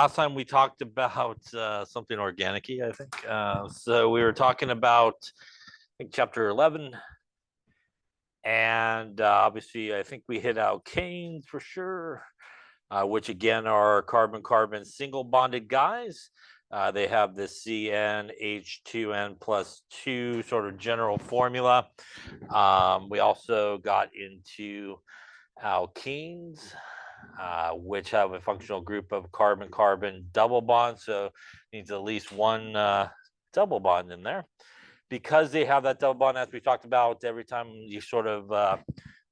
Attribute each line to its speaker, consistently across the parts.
Speaker 1: Last time we talked about something organic-y, I think. So we were talking about, I think, chapter 11. And obviously, I think we hit alkanes for sure, which again are carbon-carbon single bonded guys. They have the CnH2n plus 2 sort of general formula. We also got into alkenes, which have a functional group of carbon-carbon double bonds. So needs at least one double bond in there. Because they have that double bond, as we talked about, every time you sort of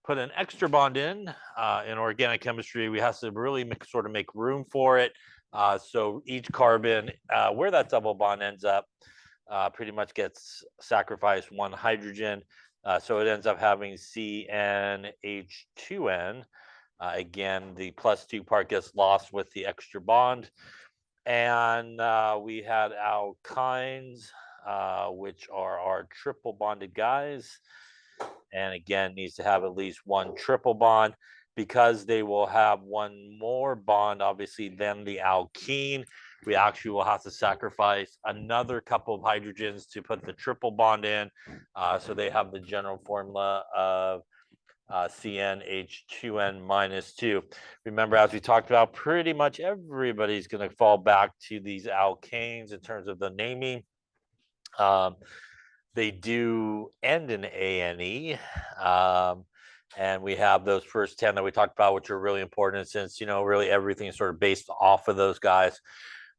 Speaker 1: put an extra bond in organic chemistry, we have to really make room for it. So each carbon, where that double bond ends up, pretty much gets sacrificed one hydrogen. So it ends up having CnH2n. Again, the +2 part gets lost with the extra bond. And we had alkynes, which are our triple bonded guys. And again, needs to have at least one triple bond because they will have one more bond, obviously, than the alkene. We actually will have to sacrifice another couple of hydrogens to put the triple bond in. So they have the general formula of CnH2n minus 2. Remember, as we talked about, pretty much everybody's going to fall back to these alkanes in terms of the naming. They do end in ane. And we have those first 10 that we talked about, which are really important since, really everything is sort of based off of those guys.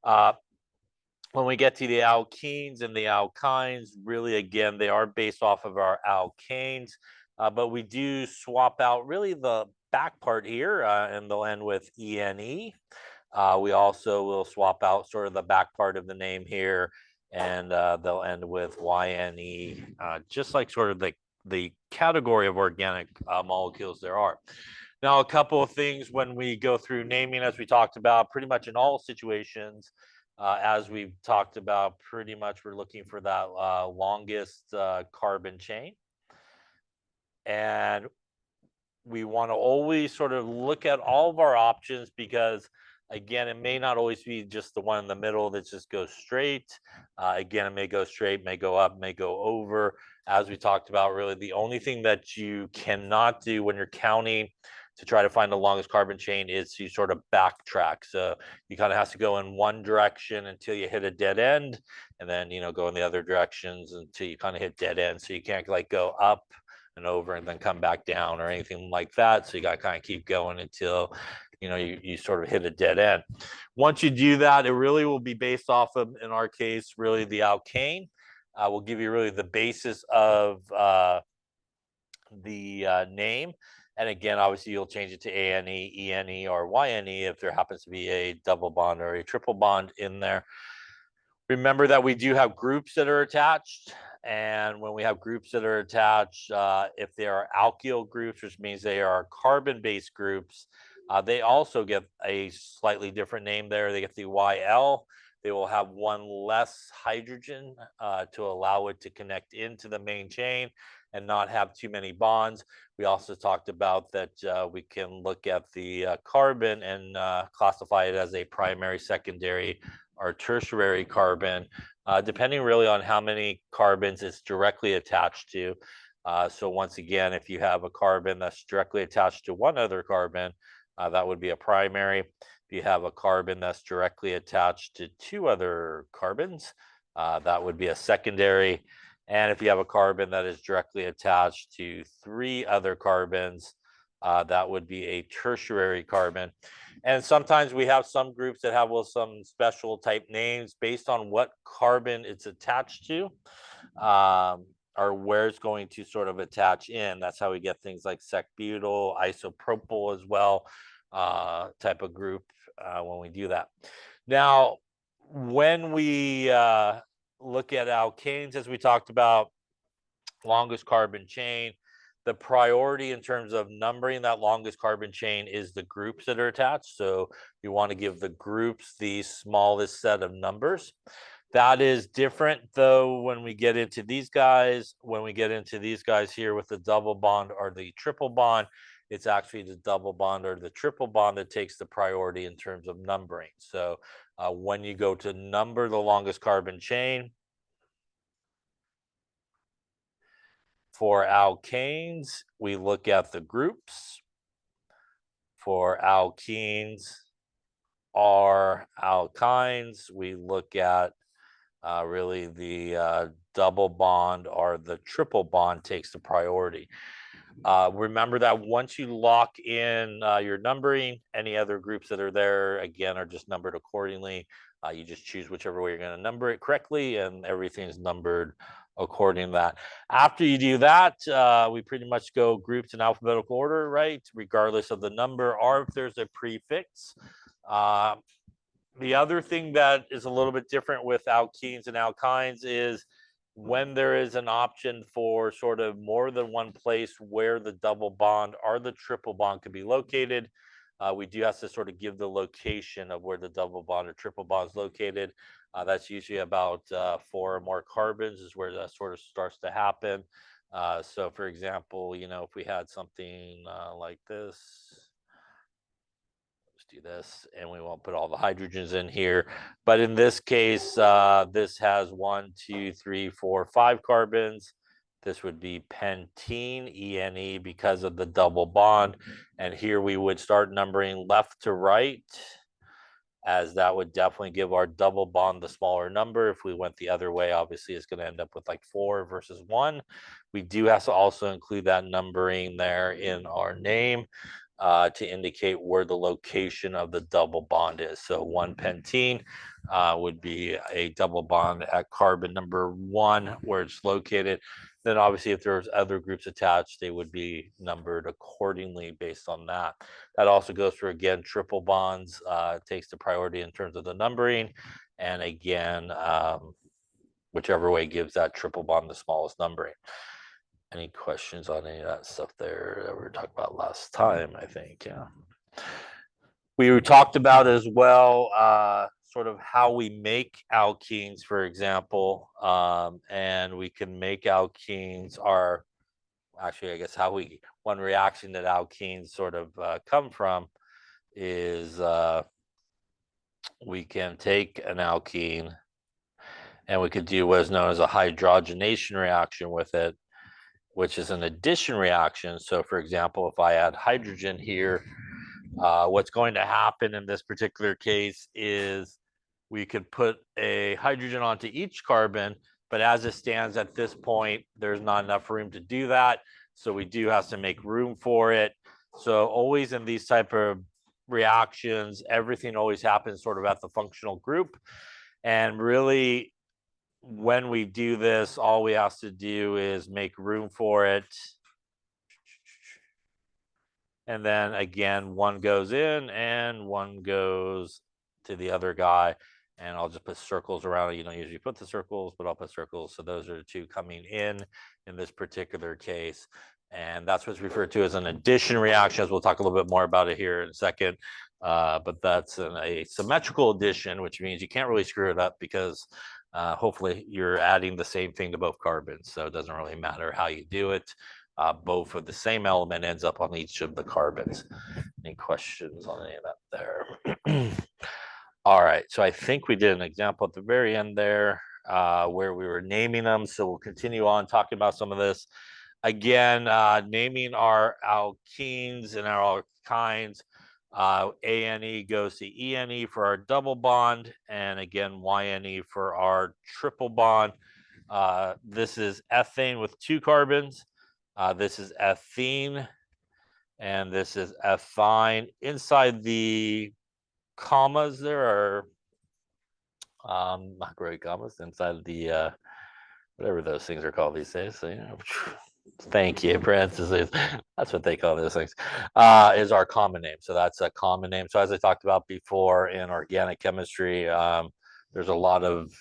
Speaker 1: When we get to the alkenes and the alkynes, really, again, they are based off of our alkanes. But we do swap out really the back part here, and they'll end with ene. We also will swap out sort of the back part of the name here, and they'll end with yne, just like sort of the category of organic molecules there are. Now, a couple of things when we go through naming, as we talked about, pretty much in all situations, as we've talked about, pretty much we're looking for that longest carbon chain. And we want to always sort of look at all of our options because, again, it may not always be just the one in the middle that just goes straight. Again, it may go straight, may go up, may go over. As we talked about, really, the only thing that you cannot do when you're counting to try to find the longest carbon chain is to sort of backtrack. So you kind of have to go in one direction until you hit a dead end, and then, go in the other directions until you kind of hit dead end. So you can't like go up and over and then come back down or anything like that. So you got to kind of keep going until you sort of hit a dead end. Once you do that, it really will be based off of, in our case, really the alkane. Will give you really the basis of the name. And again, obviously, you'll change it to ane, ene, or yne if there happens to be a double bond or a triple bond in there. Remember that we do have groups that are attached. And when we have groups that are attached, if they are alkyl groups, which means they are carbon-based groups, they also get a slightly different name there. They get the YL. They will have one less hydrogen to allow it to connect into the main chain and not have too many bonds. We also talked about that we can look at the carbon and classify it as a primary, secondary, or tertiary carbon, depending really on how many carbons it's directly attached to. So once again, if you have a carbon that's directly attached to one other carbon, that would be a primary. If you have a carbon that's directly attached to two other carbons, that would be a secondary. And if you have a carbon that is directly attached to three other carbons, that would be a tertiary carbon. And sometimes we have some groups that have some special type names based on what carbon it's attached to, or where it's going to sort of attach in. That's how we get things like sec-butyl, isopropyl as well, type of group when we do that. Now, when we look at alkanes, as we talked about, longest carbon chain, the priority in terms of numbering that longest carbon chain is the groups that are attached. So you want to give the groups the smallest set of numbers. That is different, though, when we get into these guys. When we get into these guys here with the double bond or the triple bond, it's actually the double bond or the triple bond that takes the priority in terms of numbering. So when you go to number the longest carbon chain, for alkanes, we look at the groups. For alkenes or alkynes, we look at really the double bond or the triple bond takes the priority. Remember that once you lock in your numbering, any other groups that are there, again, are just numbered accordingly. You just choose whichever way you're going to number it correctly, and everything's numbered according to that. After you do that, we pretty much go groups in alphabetical order, right? Regardless of the number, or if there's a prefix. The other thing that is a little bit different with alkenes and alkynes is when there is an option for sort of more than one place where the double bond or the triple bond could be located, we do have to sort of give the location of where the double bond or triple bond is located. That's usually about 4 or more carbons is where that sort of starts to happen. So for example, you know, if we had something like this, do this, and we won't put all the hydrogens in here, but in this case this has 1, 2, 3, 4, 5 carbons. This would be pentene, ENE, because of the double bond, and here we would start numbering left to right, as that would definitely give our double bond the smaller number. If we went the other way, obviously it's going to end up with like 4 versus 1. We do have to also include that numbering there in our name to indicate where the location of the double bond is. So 1 pentene would be a double bond at carbon number 1 where it's located. Then obviously if there's other groups attached, they would be numbered accordingly based on that. That also goes for, again, triple bonds, takes the priority in terms of the numbering. And again, whichever way gives that triple bond the smallest numbering. Any questions on any of that stuff there that we were talking about last time? I think, yeah. We talked about as well sort of how we make alkenes, for example, and we can make alkenes are actually, I guess, how we, one reaction that alkenes sort of come from is we can take an alkene and we could do what is known as a hydrogenation reaction with it, which is an addition reaction. So for example, if I add hydrogen here, what's going to happen in this particular case is we could put a hydrogen onto each carbon, but as it stands at this point, there's not enough room to do that. So we do have to make room for it. So always in these type of reactions, everything always happens sort of at the functional group. And really, when we do this, all we have to do is make room for it. And then again, one goes in and one goes to the other guy. And I'll just put circles around it. You don't usually put the circles, but I'll put circles. So those are the two coming in this particular case. And that's what's referred to as an addition reaction, as we'll talk a little bit more about it here in a second. But that's a symmetrical addition, which means you can't really screw it up because hopefully you're adding the same thing to both carbons. So it doesn't really matter how you do it. Both of the same element ends up on each of the carbons. Any questions on any of that there? All right, so I think we did an example at the very end there where we were naming them. So we'll continue on talking about some of this. Again, naming our alkenes and our alkynes. ANE goes to ENE for our double bond, and again, YNE for our triple bond. This is ethane with 2 carbons. This is ethene, and this is ethyne. Inside the commas there are not great commas inside the whatever those things are called these days. So, you know, thank you, parentheses. That's what they call those things. Is our common name. So that's a common name. So as I talked about before in organic chemistry, there's a lot of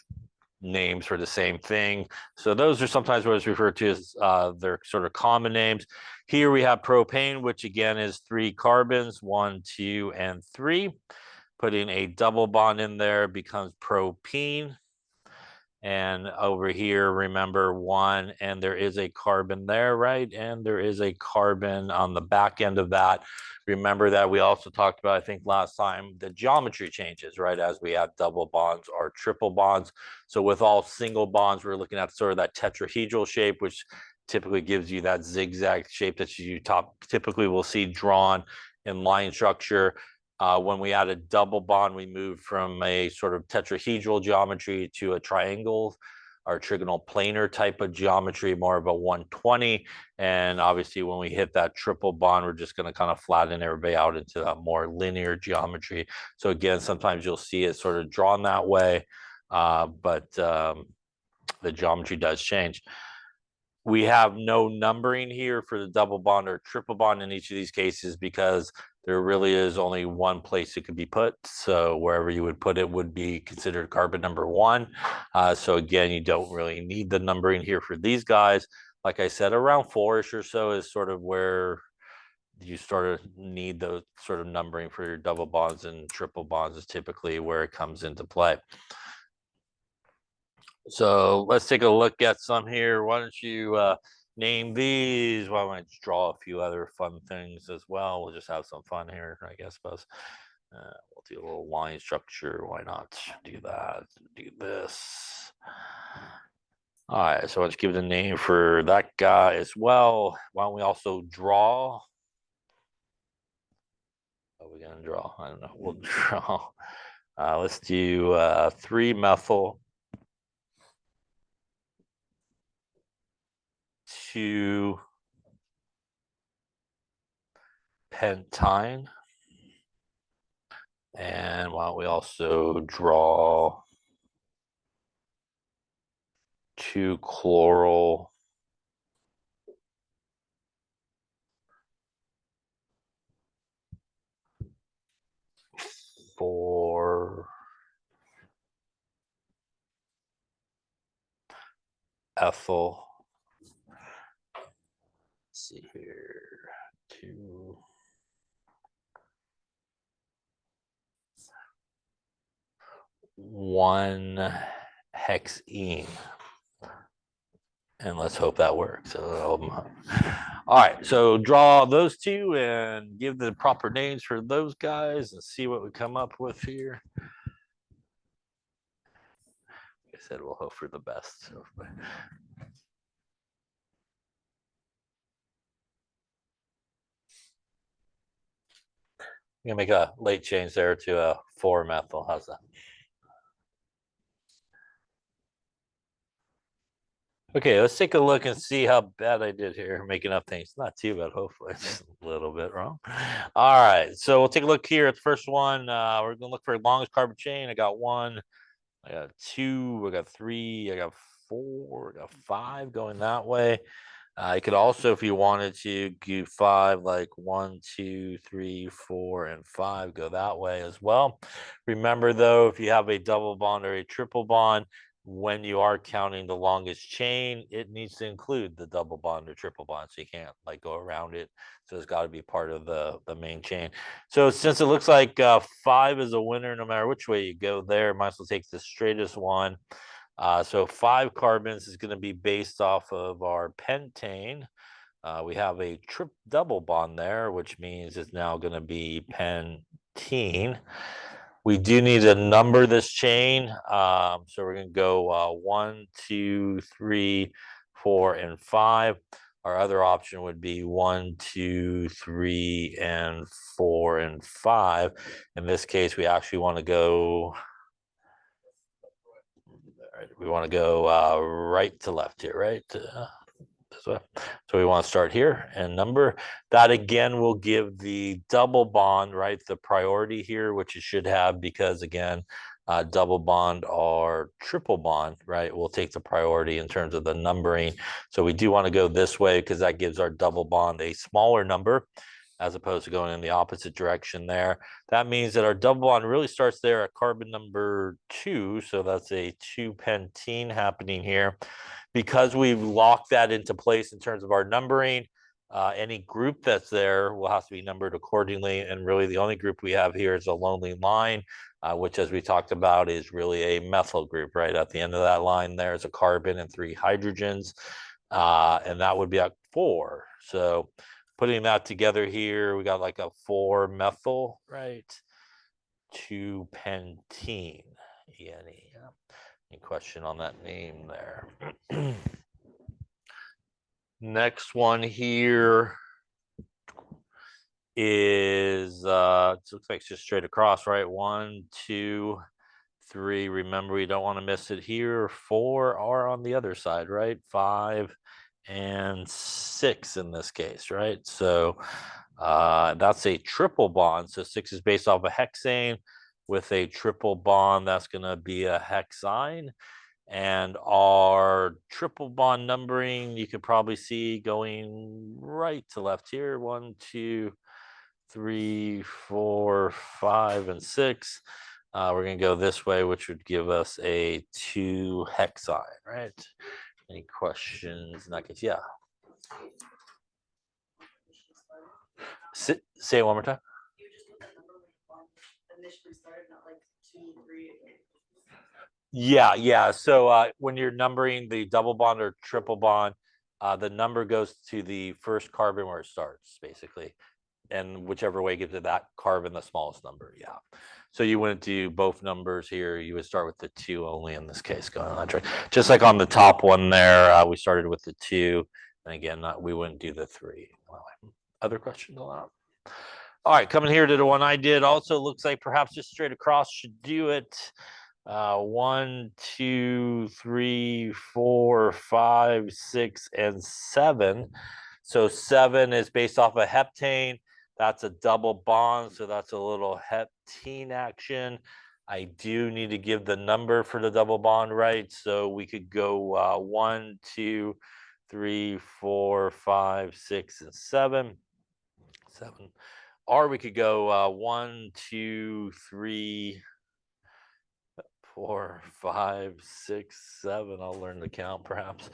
Speaker 1: names for the same thing. So those are sometimes what is referred to as their sort of common names. Here we have propane, which again is 3 carbons, 1, 2, and 3. Putting a double bond in there becomes propene. And over here, remember 1, and there is a carbon there, right? And there is a carbon on the back end of that. Remember that we also talked about, I think last time, the geometry changes, right? As we add double bonds or triple bonds. So with all single bonds, we're looking at sort of that tetrahedral shape, which typically gives you that zigzag shape that you typically will see drawn in line structure. When we add a double bond, we move from a sort of tetrahedral geometry to a triangle or trigonal planar type of geometry, more of a 120. And obviously, when we hit that triple bond, we're just going to kind of flatten everybody out into that more linear geometry. So again, sometimes you'll see it sort of drawn that way, but the geometry does change. We have no numbering here for the double bond or triple bond in each of these cases because there really is only one place it could be put. So wherever you would put it would be considered carbon number 1. So again, you don't really need the numbering here for these guys. Like I said, around 4-ish or so is sort of where you sort of need those sort of numbering for your double bonds, and triple bonds is typically where it comes into play. So let's take a look at some here. Why don't you name these? Why don't I just draw a few other fun things as well? We'll just have some fun here, I guess. Suppose we'll do a little line structure. Why not do that? Do this. All right, so let's give the name for that guy as well. Why don't we also draw? What are we gonna draw? I don't know. We'll draw. Let's do 3-methyl 2-pentyne. And why don't we also draw 2-chloral 4-ethyl. Let's see here. 1-hexene. And let's hope that works. All right, so draw those two and give the proper names for those guys and see what we come up with here. Like I said, we'll hope for the best. I'm gonna make a late change there to a 4-methyl. How's that? Okay, let's take a look and see how bad I did here making up things. Not too bad, hopefully. Just a little bit wrong. All right, so we'll take a look here at the first one. We're gonna look for longest carbon chain. I got 1, I got 2, I got 3, I got 4, I got 5 going that way. You could also, if you wanted to, do 5, like 1, 2, 3, 4, and 5, go that way as well. Remember, though, if you have a double bond or a triple bond, when you are counting the longest chain, it needs to include the double bond or triple bond, so you can't like go around it. So it's got to be part of the main chain. So since it looks like 5 is a winner, no matter which way you go there, might as well take the straightest one. So 5 carbons is going to be based off of our pentane. We have a double bond there, which means it's now going to be pentene. We do need to number this chain. So we're going to go 1, 2, 3, 4, and 5. Our other option would be 1, 2, 3, and 4, and 5. In this case, we actually want to go... We want to go right to left here, right? This way. So we want to start here and number. That again will give the double bond, right, the priority here, which it should have, because again, double bond or triple bond, right, will take the priority in terms of the numbering. So we do want to go this way because that gives our double bond a smaller number, as opposed to going in the opposite direction there. That means that our double bond really starts there at carbon number 2. So that's a 2-pentene happening here. Because we've locked that into place in terms of our numbering, Any group that's there will have to be numbered accordingly. And really the only group we have here is a lonely line, which, as we talked about, is really a methyl group. Right at the end of that line there is a carbon and 3 hydrogens, and that would be at 4. So putting that together here, we got like a 4 methyl, right? 2 pentene, ENE. Any question on that name there? Next one here is it looks like it's just straight across, right? 1, 2, 3. Remember, we don't want to miss it here. 4 are on the other side, right? 5 and 6 in this case, right? So that's a triple bond. So 6 is based off a hexane with a triple bond. That's going to be a hexyne. And our triple bond numbering, you can probably see going right to left here. 1, 2, 3, 4, 5, and 6. We're going to go this way, which would give us a 2 hexyne, right? Any questions in that case? Yeah. Say it one more time. Yeah. So when you're numbering the double bond or triple bond, the number goes to the first carbon where it starts, basically. And whichever way gives it that carbon the smallest number. Yeah. So you wouldn't do both numbers here. You would start with the 2 only in this case, going on that track. Just like on the top one there, we started with the 2. And again, we wouldn't do the 3. Other questions on that? All right, coming here to the one I did. Also looks like perhaps just straight across should do it. 1, 2, 3, 4, 5, 6, and 7. So 7 is based off a heptane. That's a double bond, so that's a little heptene action. I do need to give the number for the double bond, right? So we could go 1, 2, 3, 4, 5, 6, and 7. 7. Or we could go 1, 2, 3, 4, 5, 6, 7. I'll learn to count perhaps.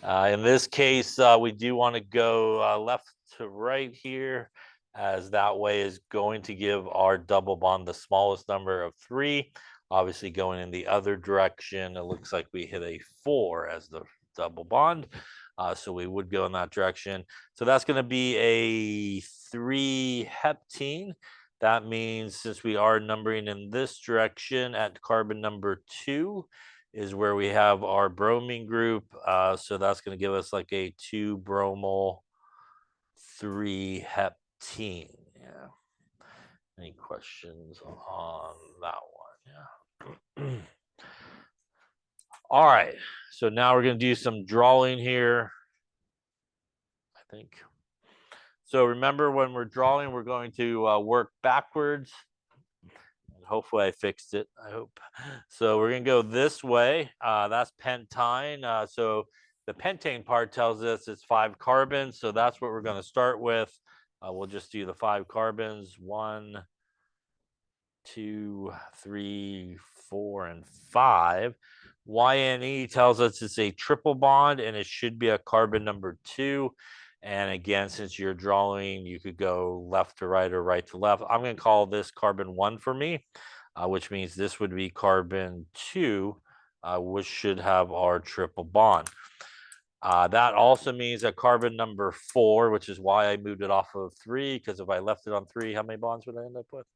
Speaker 1: In this case, we do want to go left to right here, as that way is going to give our double bond the smallest number of 3. Obviously going in the other direction, it looks like we hit a 4 as the double bond. So we would go in that direction. So that's going to be a 3 heptene. That means since we are numbering in this direction, at carbon number 2 is where we have our bromine group. So that's going to give us like a 2 bromol 3 heptene. Yeah. Any questions on that one? Yeah. All right. So now we're going to do some drawing here, I think. So remember, when we're drawing, we're going to work backwards. And hopefully I fixed it, I hope. So we're going to go this way. That's pentine. So the pentane part tells us it's 5 carbons. So that's what we're going to start with. We'll just do the 5 carbons. 1, 2, 3, 4, and 5. YNE tells us it's a triple bond, and it should be a carbon number 2. And again, since you're drawing, you could go left to right or right to left. I'm going to call this carbon 1 for me, which means this would be carbon 2, which should have our triple bond. That also means that carbon number 4, which is why I moved it off of 3, because if I left it on 3, how many bonds would I end up with?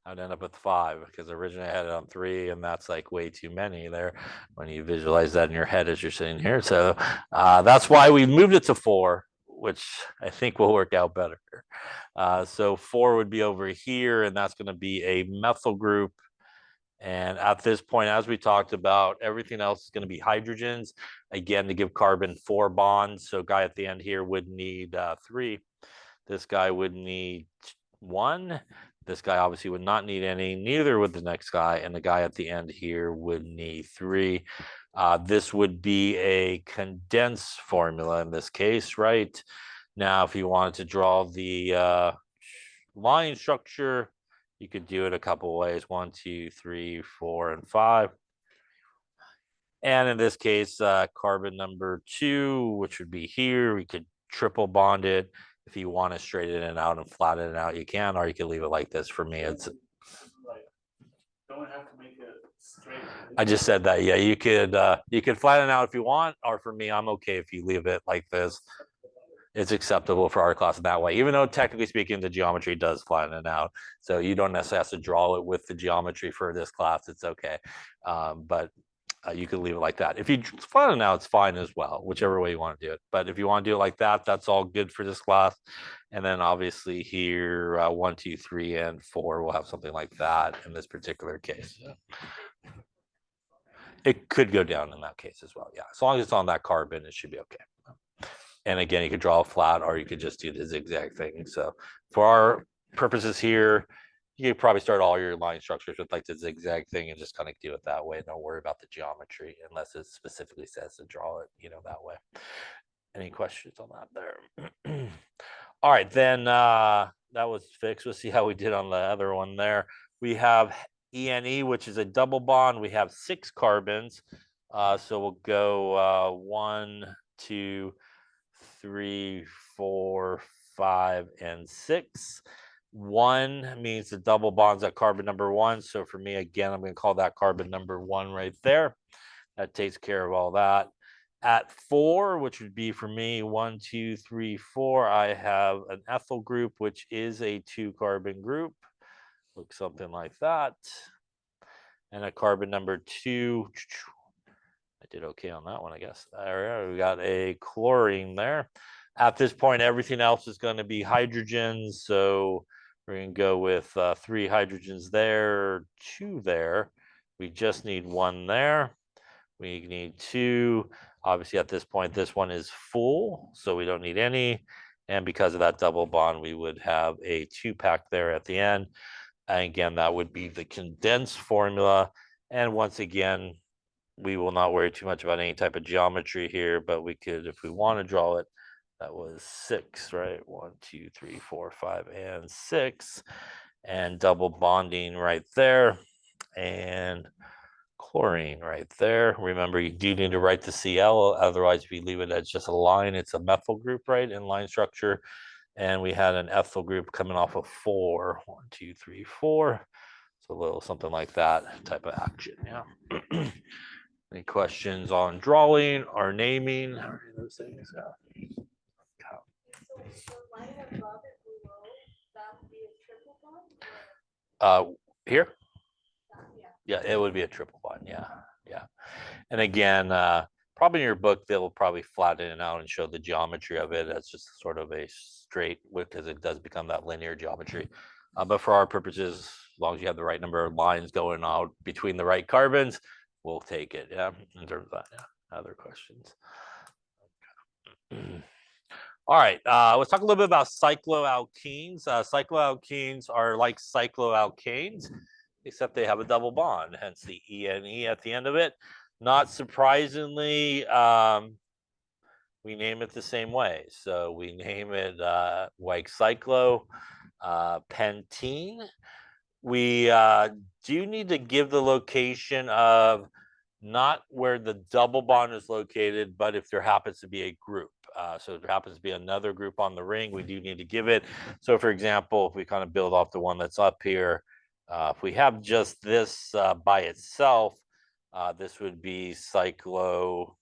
Speaker 1: I'd end up with 5, because originally I had it on 3, and that's like way too many there when you visualize that in your head as you're sitting here. So that's why we moved it to 4, which I think will work out better. So 4 would be over here, and that's going to be a methyl group. And at this point, as we talked about, everything else is going to be hydrogens, again, to give carbon 4 bonds. So guy at the end here would need 3. This guy would need 1. This guy obviously would not need any, neither would the next guy. And the guy at the end here would need 3. This would be a condensed formula in this case, right? Now, if you wanted to draw the line structure, you could do it a couple ways. 1, 2, 3, 4, and 5. And in this case, carbon number 2, which would be here, we could triple bonded. If you want to straighten it out and flatten it out, you can, or you can leave it like this. For me, it's
Speaker 2: don't have to make it straight.
Speaker 1: I just said that. Yeah, you could flatten it out if you want, or for me, I'm okay if you leave it like this. It's acceptable for our class that way, even though technically speaking, the geometry does flatten it out. So you don't necessarily have to draw it with the geometry for this class. It's okay. But you can leave it like that. If you flatten it out, it's fine as well, whichever way you want to do it. But if you want to do it like that, that's all good for this class. And then obviously here, 1, 2, 3, and 4 will have something like that in this particular case. It could go down in that case as well. Yeah, as long as it's on that carbon, it should be okay. And again, you could draw a flat, or you could just do the zigzag thing. So for our purposes here, you could probably start all your line structures with like the zigzag thing and just kind of do it that way. Don't worry about the geometry unless it specifically says to draw it, that way. Any questions on that there? All right, then that was fixed. We'll see how we did on the other one there. We have ENE, which is a double bond. We have 6 carbons. So we'll go 1, 2, 3, 4, 5, and 6. 1 means the double bonds at carbon number 1. So for me, again, I'm going to call that carbon number 1 right there. That takes care of all that. At 4, which would be for me 1, 2, 3, 4, I have an ethyl group, which is a 2-carbon group. Looks something like that. And at carbon number 2, I did okay on that one, I guess. There we got a chlorine there. At this point, everything else is going to be hydrogens. So we're going to go with 3 hydrogens there, 2 there. We just need 1 there. We need 2. Obviously, at this point, this one is full, so we don't need any. And because of that double bond, we would have a 2-pack there at the end. And again, that would be the condensed formula. And once again, we will not worry too much about any type of geometry here, but we could, if we want to draw it, that was 6, right? 1, 2, 3, 4, 5, and 6. And double bonding right there. And chlorine right there. Remember, you do need to write the Cl, otherwise if you leave it as just a line, it's a methyl group, right, in line structure. And we had an ethyl group coming off of 4. 1, 2, 3, 4. So a little something like that type of action. Yeah. Any questions on drawing or naming or any of those things? Yeah.
Speaker 3: So the line above and below, that would be a triple bond?
Speaker 1: Here?
Speaker 3: Yeah.
Speaker 1: Yeah, it would be a triple bond. Yeah, yeah. And again, probably in your book, they'll probably flatten it out and show the geometry of it. That's just sort of a straight, because it does become that linear geometry. But for our purposes, as long as you have the right number of lines going out between the right carbons, we'll take it. Yeah, in terms of that. Yeah. Other questions? All right, let's talk a little bit about cycloalkenes. Cycloalkenes are like cycloalkanes, except they have a double bond, hence the ENE at the end of it. Not surprisingly, we name it the same way. So we name it like cyclo pentene. We do need to give the location of not where the double bond is located, but if there happens to be a group. So if there happens to be another group on the ring, we do need to give it. So for example, if we kind of build off the one that's up here, if we have just this by itself, this would be cyclopentene.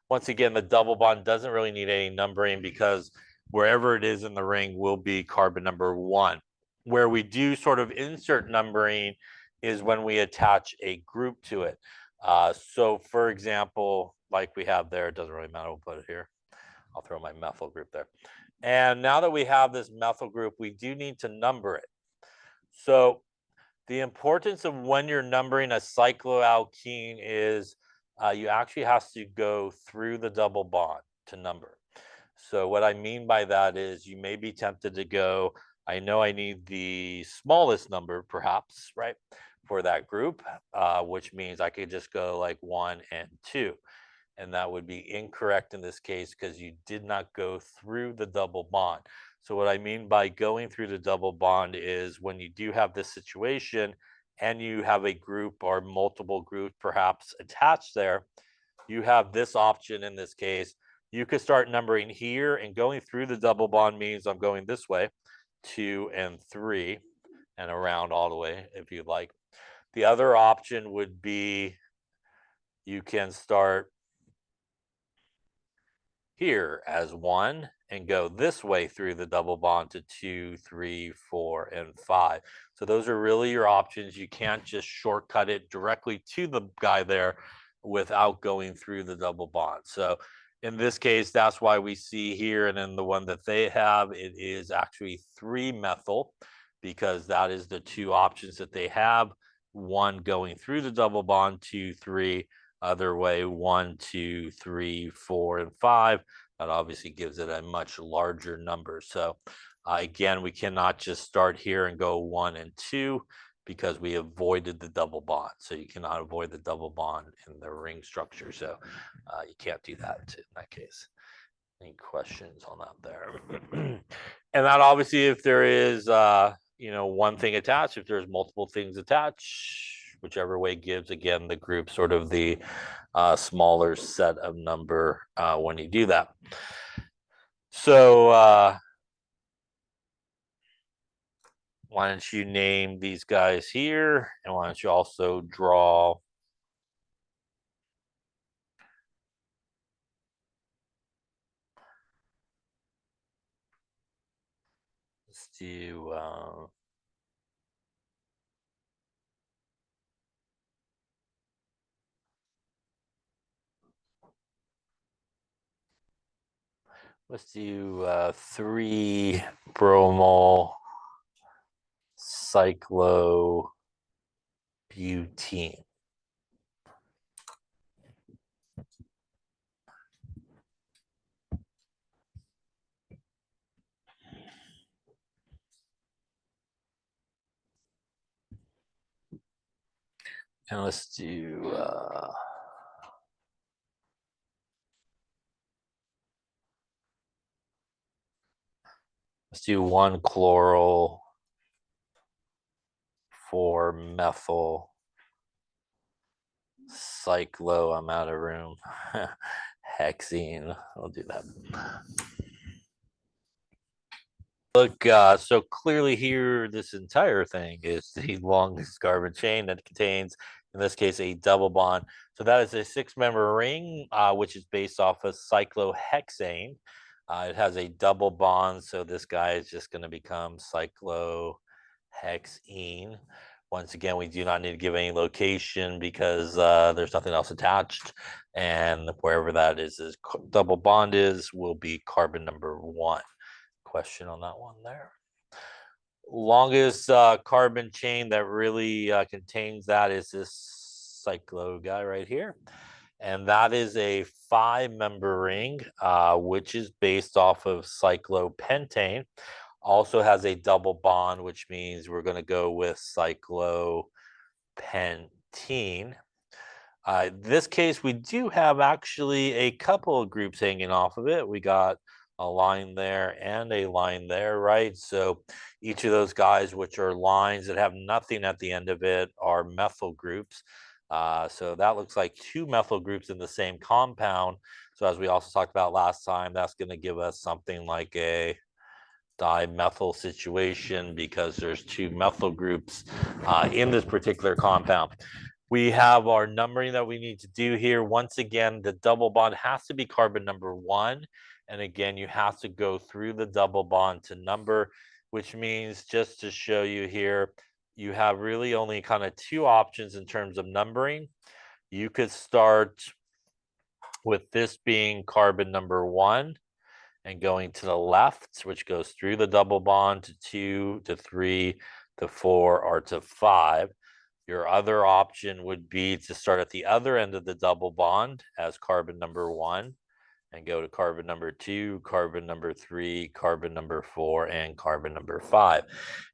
Speaker 1: Once again, the double bond doesn't really need any numbering because wherever it is in the ring will be carbon number 1. Where we do sort of insert numbering is when we attach a group to it. So for example, like we have there, it doesn't really matter, we'll put it here. I'll throw my methyl group there. And now that we have this methyl group, we do need to number it. So the importance of when you're numbering a cycloalkene is you actually have to go through the double bond to number. So what I mean by that is you may be tempted to go, I know I need the smallest number perhaps, right, for that group, which means I could just go like 1 and 2. And that would be incorrect in this case because you did not go through the double bond. So what I mean by going through the double bond is when you do have this situation and you have a group or multiple groups perhaps attached there, you have this option in this case you could start numbering here, and going through the double bond means I'm going this way, 2 and 3, and around all the way if you'd like. The other option would be you can start here as 1 and go this way through the double bond to 2, 3, 4, and 5. So those are really your options. You can't just shortcut it directly to the guy there without going through the double bond. So in this case, that's why we see here, and in the one that they have, it is actually 3-methyl, because that is the 2 options that they have. 1 going through the double bond, 2, 3, other way, 1, 2, 3, 4, and 5. That obviously gives it a much larger number. So again, we cannot just start here and go 1 and 2 because we avoided the double bond. So you cannot avoid the double bond in the ring structure. So you can't do that in that case. Any questions on that there? And that obviously, if there is, one thing attached, if there's multiple things attached, whichever way gives, again, the group sort of the smaller set of number when you do that. So why don't you name these guys here, and why don't you also draw let's do let's do 3 bromo cyclobutene. And let's do let's do 1 chloral, 4 methyl cyclo. I'm out of room. Hexene. I'll do that. Look, so clearly here, this entire thing is the longest carbon chain that contains, in this case, a double bond. So that is a 6-member ring, which is based off of cyclohexane. It has a double bond, so this guy is just going to become cyclohexene. Once again, we do not need to give any location because there's nothing else attached. And wherever that is double bond is, will be carbon number 1. Question on that one there. Longest carbon chain that really contains that is this cyclo guy right here. And that is a 5-member ring, which is based off of cyclopentane. Also has a double bond, which means we're going to go with cyclopentene. This case, we do have actually a couple of groups hanging off of it. We got a line there and a line there, right? So each of those guys, which are lines that have nothing at the end of it, are methyl groups. So that looks like 2 methyl groups in the same compound. So as we also talked about last time, that's going to give us something like a dimethyl situation because there's 2 methyl groups in this particular compound. We have our numbering that we need to do here. Once again, the double bond has to be carbon number 1. And again, you have to go through the double bond to number, which means, just to show you here, you have really only kind of 2 options in terms of numbering. You could start with this being carbon number 1 and going to the left, which goes through the double bond to 2, to 3, to 4, or to 5. Your other option would be to start at the other end of the double bond as carbon number 1 and go to carbon number 2, carbon number 3, carbon number 4, and carbon number 5.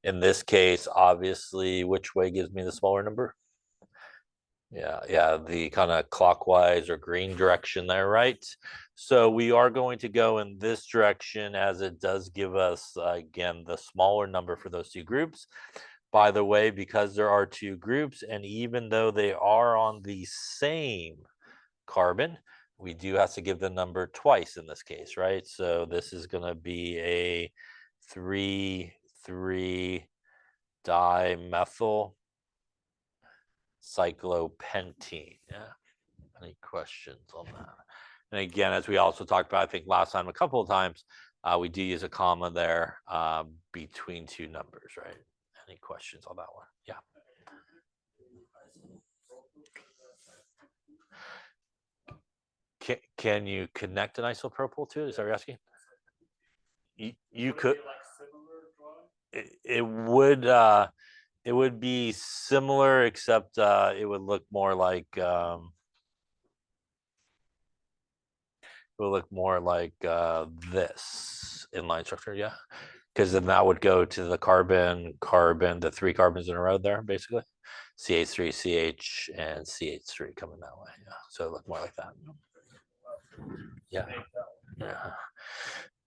Speaker 1: In this case, obviously, which way gives me the smaller number? Yeah, the kind of clockwise or green direction there, right? So we are going to go in this direction, as it does give us, again, the smaller number for those 2 groups. By the way, because there are 2 groups, and even though they are on the same carbon, we do have to give the number twice in this case, right? So this is going to be a 3,3-dimethyl cyclopentene. Yeah. Any questions on that? And again, as we also talked about, I think last time a couple of times, we do use a comma there between two numbers, right? Any questions on that one? Yeah. Can you connect an isopropyl to it? Is that what you're asking? You could. It would be similar, except it would look more like this inline structure, yeah. Because then that would go to the carbon, the 3 carbons in a row there, basically. CH3, CH, and CH3 coming that way. Yeah. So it look more like that. Yeah. Yeah.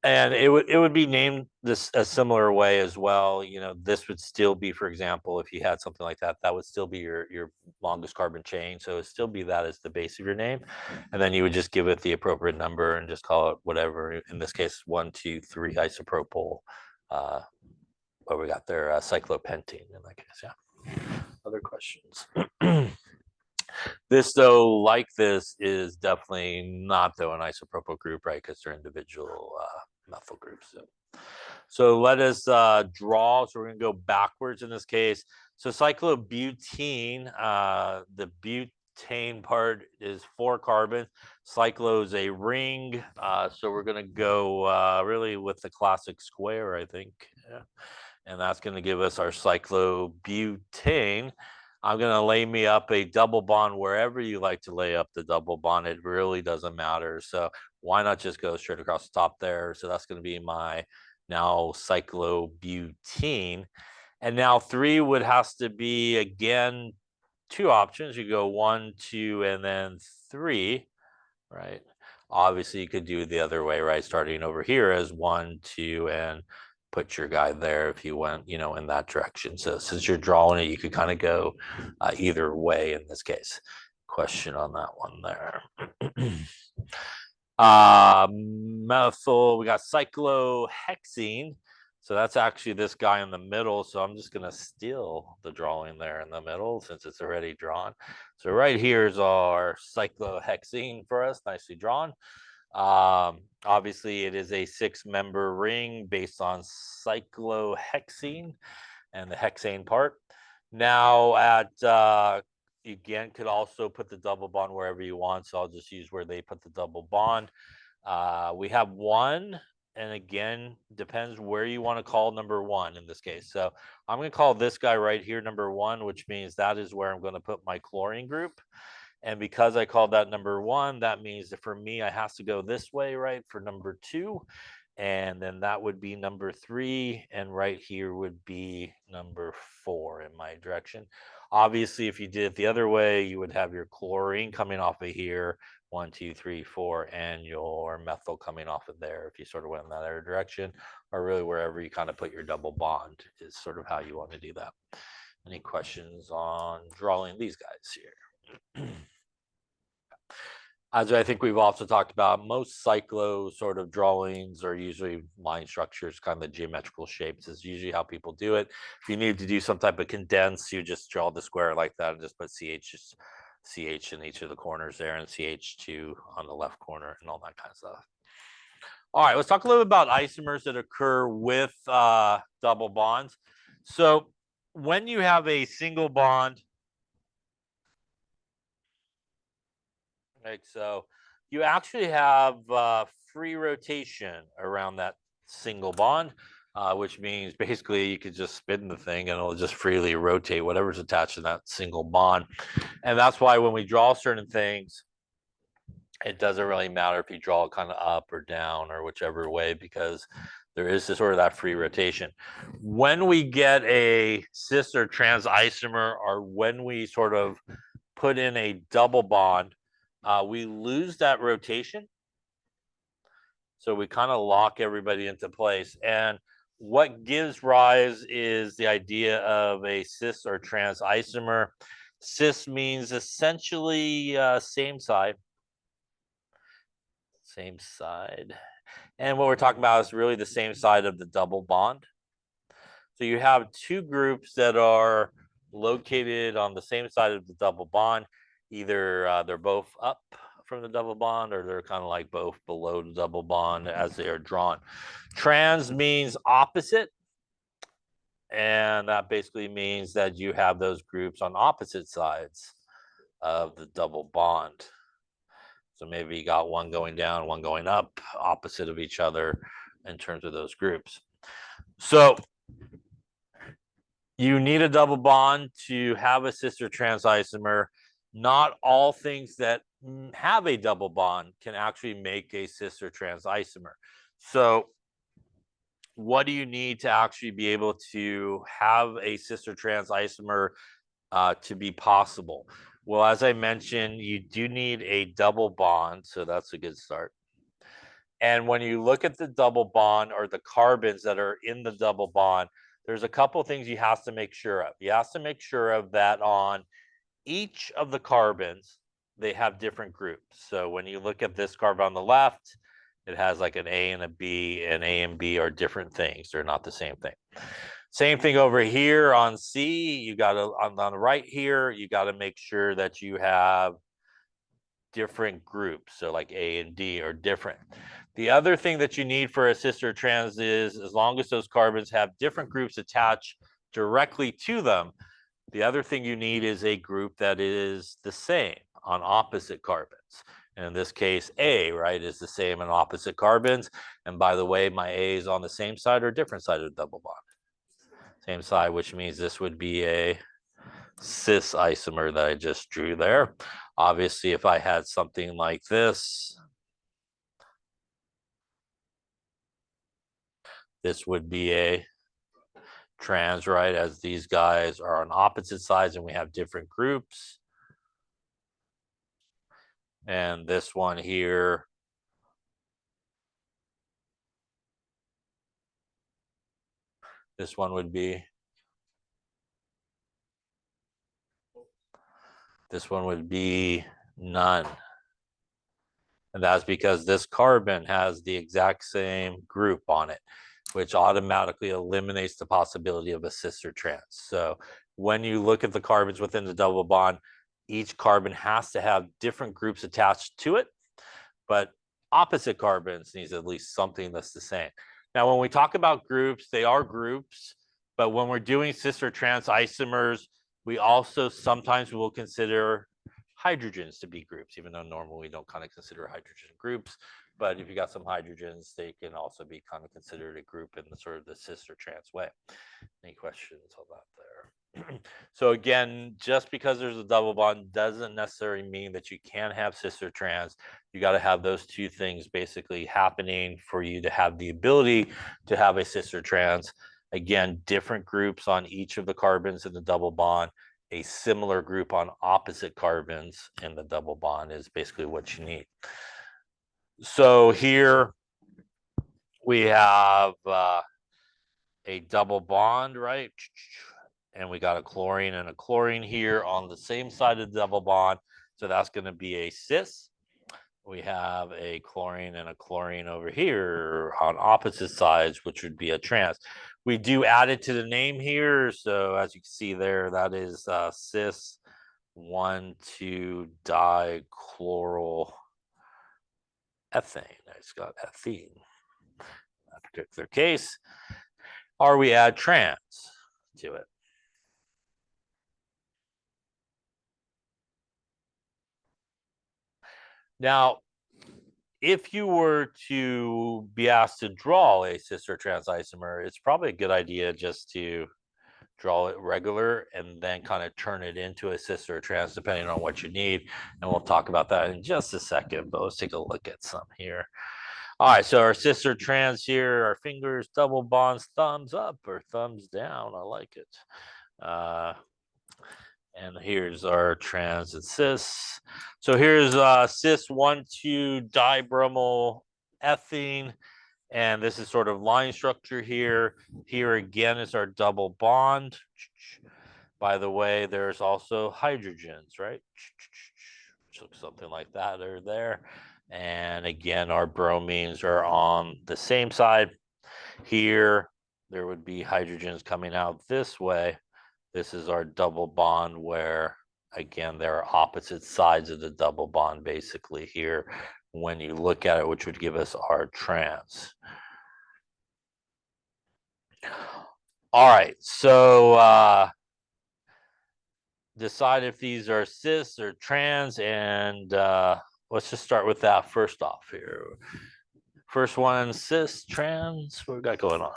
Speaker 1: And it would be named this a similar way as well. You know, this would still be, for example, if you had something like that, that would still be your longest carbon chain. So it'd still be that as the base of your name. And then you would just give it the appropriate number and just call it whatever. In this case, 1, 2, 3 isopropyl. What we got there, cyclopentene in that case. Yeah. Other questions? This, though, like this, is definitely not, though, an isopropyl group, right? Because they're individual methyl groups. So let us draw. So we're going to go backwards in this case. So cyclobutene, the butane part is 4 carbons. Cyclo is a ring. So we're going to go really with the classic square, I think. Yeah. And that's going to give us our cyclobutane. I'm going to lay me up a double bond wherever you like to lay up the double bond. It really doesn't matter. So why not just go straight across the top there? So that's going to be my now cyclobutene. And now 3 would have to be, again, 2 options. You go 1, 2, and then 3, right? Obviously, you could do it the other way, right? Starting over here as 1, 2, and put your guy there if you went, you know, in that direction. So since you're drawing it, you could kind of go either way in this case. Question on that one there. Methyl, we got cyclohexene. So that's actually this guy in the middle. So I'm just going to steal the drawing there in the middle since it's already drawn. So right here is our cyclohexene for us, nicely drawn. Obviously, it is a 6-member ring based on cyclohexene and the hexane part. Now at you again could also put the double bond wherever you want. So I'll just use where they put the double bond. We have 1, and again, depends where you want to call number 1 in this case. So I'm going to call this guy right here number 1, which means that is where I'm going to put my chlorine group. And because I called that number 1, that means that for me, I have to go this way, right, for number 2. And then that would be number 3. And right here would be number 4 in my direction. Obviously, if you did it the other way, you would have your chlorine coming off of here, 1, 2, 3, 4, and your methyl coming off of there. If you sort of went in that other direction, or really wherever you kind of put your double bond is sort of how you want to do that. Any questions on drawing these guys here? As I think we've also talked about, most cyclo sort of drawings are usually line structures, kind of the geometrical shapes is usually how people do it. If you need to do some type of condense, you just draw the square like that and just put CH in each of the corners there and CH2 on the left corner and all that kind of stuff. All right, let's talk a little bit about isomers that occur with double bonds. So when you have a single bond, right, so you actually have free rotation around that single bond, which means basically you could just spin the thing and it'll just freely rotate whatever's attached to that single bond. And that's why when we draw certain things, it doesn't really matter if you draw it kind of up or down or whichever way, because there is this sort of that free rotation. When we get a cis or trans isomer, or when we sort of put in a double bond, we lose that rotation. So we kind of lock everybody into place. And what gives rise is the idea of a cis or trans isomer. Cis means essentially same side. Same side. And what we're talking about is really the same side of the double bond. So you have two groups that are located on the same side of the double bond. Either they're both up from the double bond or they're kind of like both below the double bond as they are drawn. Trans means opposite. And that basically means that you have those groups on opposite sides of the double bond. So maybe you got one going down, one going up, opposite of each other in terms of those groups. So you need a double bond to have a cis or trans isomer. Not all things that have a double bond can actually make a cis or trans isomer. So what do you need to actually be able to have a cis or trans isomer to be possible? Well, as I mentioned, you do need a double bond, so that's a good start. And when you look at the double bond or the carbons that are in the double bond, there's a couple of things you have to make sure of. You have to make sure of that on each of the carbons, they have different groups. So when you look at this carbon on the left, it has like an A and a B, and A and B are different things. They're not the same thing. Same thing over here on C. You got to, on the right here, you got to make sure that you have different groups. So like A and D are different. The other thing that you need for a cis or trans is, as long as those carbons have different groups attached directly to them, the other thing you need is a group that is the same on opposite carbons. And in this case, A, right, is the same on opposite carbons. And by the way, my A is on the same side or different side of the double bond. Same side, which means this would be a cis isomer that I just drew there. Obviously, if I had something like this, this would be a trans, right, as these guys are on opposite sides and we have different groups. And this one here, this one would be, this one would be none. And that's because this carbon has the exact same group on it, which automatically eliminates the possibility of a cis or trans. So when you look at the carbons within the double bond, each carbon has to have different groups attached to it, but opposite carbons needs at least something that's the same. Now, when we talk about groups, they are groups, but when we're doing cis or trans isomers, we also sometimes will consider hydrogens to be groups, even though normally we don't kind of consider hydrogen groups. But if you got some hydrogens, they can also be kind of considered a group in the sort of the cis or trans way. Any questions on that there? So again, just because there's a double bond doesn't necessarily mean that you can have cis or trans. You got to have those two things basically happening for you to have the ability to have a cis or trans. Again, different groups on each of the carbons in the double bond, a similar group on opposite carbons in the double bond is basically what you need. So here we have a double bond, right? And we got a chlorine and a chlorine here on the same side of the double bond. So that's going to be a cis. We have a chlorine and a chlorine over here on opposite sides, which would be a trans. We do add it to the name here. So as you can see there, that is cis 1,2-dichloral ethane. It's got ethene in that particular case. Or we add trans to it. Now, if you were to be asked to draw a cis or trans isomer, it's probably a good idea just to draw it regular and then kind of turn it into a cis or trans depending on what you need. And we'll talk about that in just a second, but let's take a look at some here. All right, so our cis or trans here, our fingers, double bonds, thumbs up or thumbs down. I like it. And here's our trans and cis. So here's cis 1,2-dibromol ethene. And this is sort of line structure here. Here again is our double bond. By the way, there's also hydrogens, right? Which looks something like that or there. And again, our bromines are on the same side. Here, there would be hydrogens coming out this way. This is our double bond where, again, there are opposite sides of the double bond basically here when you look at it, which would give us our trans. All right, so decide if these are cis or trans, and let's just start with that first off here. First one, cis, trans, what we got going on?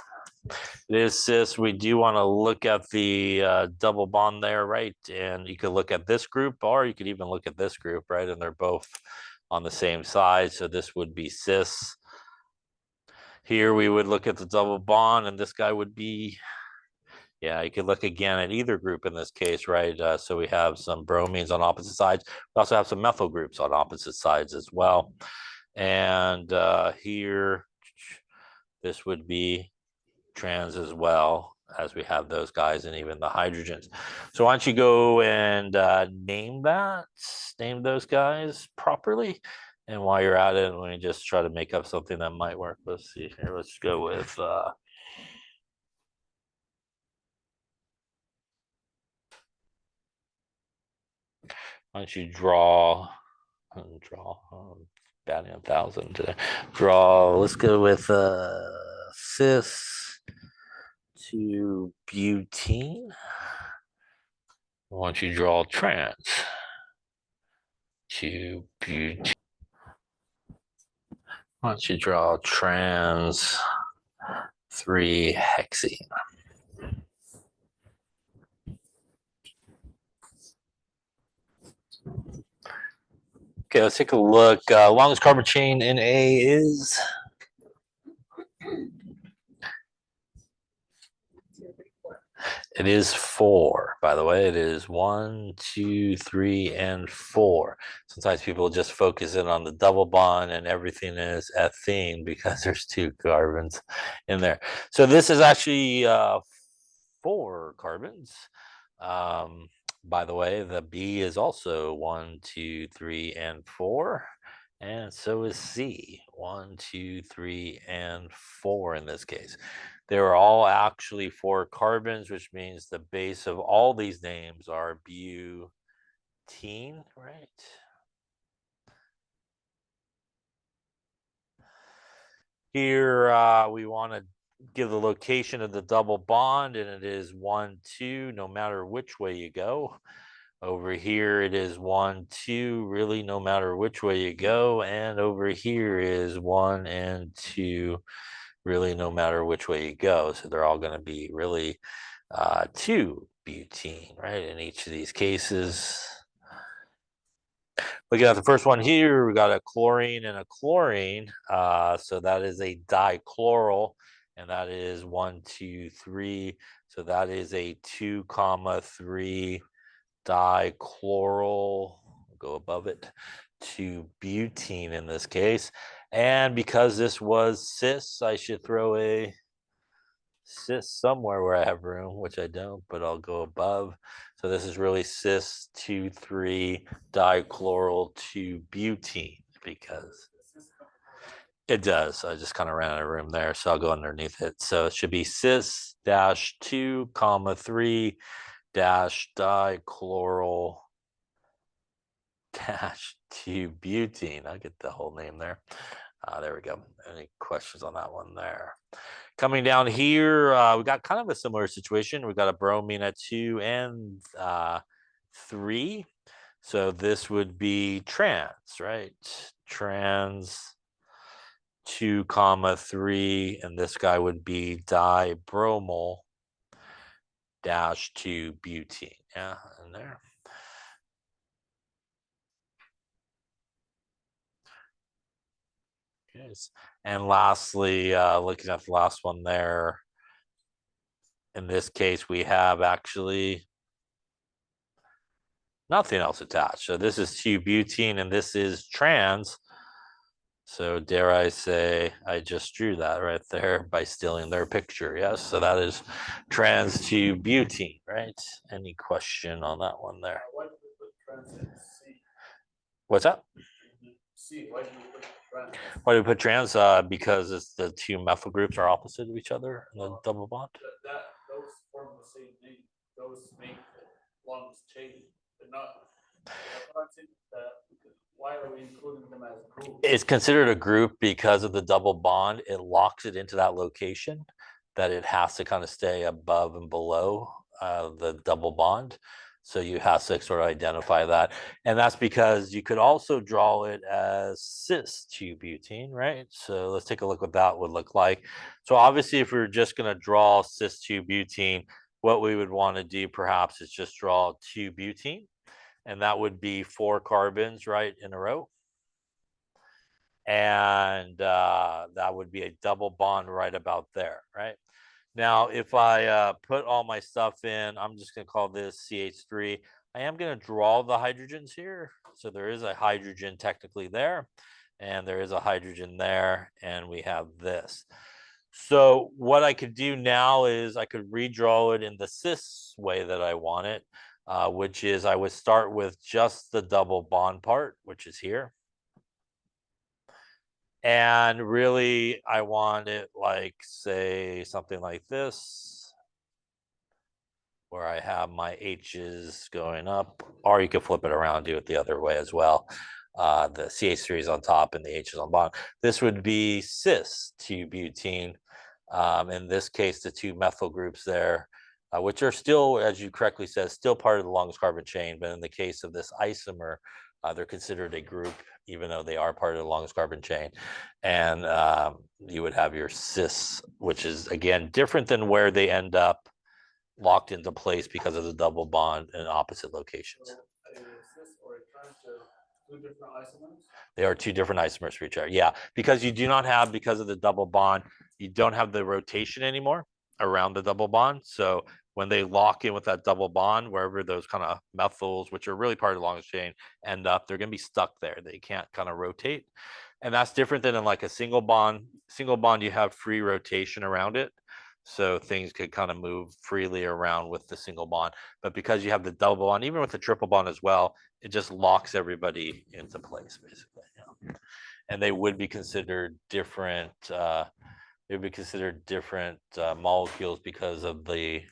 Speaker 1: It is cis. We do want to look at the double bond there, right? And you could look at this group, or you could even look at this group, right? And they're both on the same side, so this would be cis. Here we would look at the double bond, and this guy would be, yeah, you could look again at either group in this case, right? So we have some bromines on opposite sides. We also have some methyl groups on opposite sides as well. And here, this would be trans as well, as we have those guys and even the hydrogens. So why don't you go and name those guys properly. And while you're at it, let me just try to make up something that might work. Let's see here. Let's go with why don't you draw batting 1,000 today. Let's go with cis to butene. Why don't you draw trans to butene? Why don't you draw trans 3-hexene? Okay, let's take a look. Longest carbon chain in A is it is 4, by the way. It is 1, 2, 3, and 4. Sometimes people just focus in on the double bond and everything is ethene because there's 2 carbons in there. So this is actually 4 carbons. By the way, the B is also 1, 2, 3, and 4. And so is C, 1, 2, 3, and 4 in this case. They are all actually 4 carbons, which means the base of all these names are butene, right? Here, we want to give the location of the double bond, and it is 1, 2, no matter which way you go. Over here, it is 1, 2, really, no matter which way you go. And over here is 1 and 2, really, no matter which way you go. So they're all going to be really 2 butene, right, in each of these cases. Looking at the first one here, we got a chlorine and a chlorine. So that is a dichloral, and that is 1, 2, 3. So that is a 2, 3 dichloral, go above it, to butene in this case. And because this was cis, I should throw a cis somewhere where I have room, which I don't, but I'll go above. So this is really cis 2, 3 dichloral to butene because it does. I just kind of ran out of room there, so I'll go underneath it. So it should be cis dash 2, 3 dash dichloral dash 2 butene. I'll get the whole name there. There we go. Any questions on that one there? Coming down here, we got kind of a similar situation. We got a bromine at 2 and 3. So this would be trans, right? Trans 2, 3, and this guy would be dibromal dash 2 butene. Yeah, in there. Yes. And lastly, looking at the last one there, in this case, we have actually nothing else attached. So this is 2-butene and this is trans. So dare I say, I just drew that right there by stealing their picture. Yes, so that is trans 2-butene, right? Any question on that one there?
Speaker 2: Why did we put trans in C?
Speaker 1: What's that?
Speaker 2: C, why do you put trans?
Speaker 1: Why do we put trans? Because it's the two methyl groups are opposite of each other in the double bond.
Speaker 2: Those form the same thing, those make the longest chain, they're not. That's what I'm saying, why are we including them as groups?
Speaker 1: It's considered a group because of the double bond. It locks it into that location that it has to kind of stay above and below the double bond. So you have to sort of identify that. And that's because you could also draw it as cis 2-butene, right? So let's take a look what that would look like. So obviously, if we were just going to draw cis 2-butene, what we would want to do perhaps is just draw 2-butene. And that would be 4 carbons, right, in a row. And that would be a double bond right about there, right? Now, if I put all my stuff in, I'm just going to call this CH3. I am going to draw the hydrogens here. So there is a hydrogen technically there, and there is a hydrogen there, and we have this. So what I could do now is I could redraw it in the cis way that I want it, which is I would start with just the double bond part, which is here. And really, I want it like, say, something like this, where I have my H's going up, or you could flip it around, do it the other way as well. The CH3 is on top and the H is on bottom. This would be cis 2-butene. In this case, the 2 methyl groups there, which are still, as you correctly said, still part of the longest carbon chain. But in the case of this isomer, they're considered a group, even though they are part of the longest carbon chain. And you would have your cis, which is, again, different than where they end up locked into place because of the double bond in opposite locations.
Speaker 2: So a cis or a trans are 2 different isomers?
Speaker 1: They are 2 different isomers for each other. Yeah, because you do not have, because of the double bond, you don't have the rotation anymore around the double bond. So when they lock in with that double bond, wherever those kind of methyls, which are really part of the longest chain, end up, they're going to be stuck there. They can't kind of rotate. And that's different than in like a single bond. Single bond, you have free rotation around it. So things could kind of move freely around with the single bond. But because you have the double bond, even with the triple bond as well, it just locks everybody into place, basically. Yeah. And they would be considered different. They would be considered different molecules because of the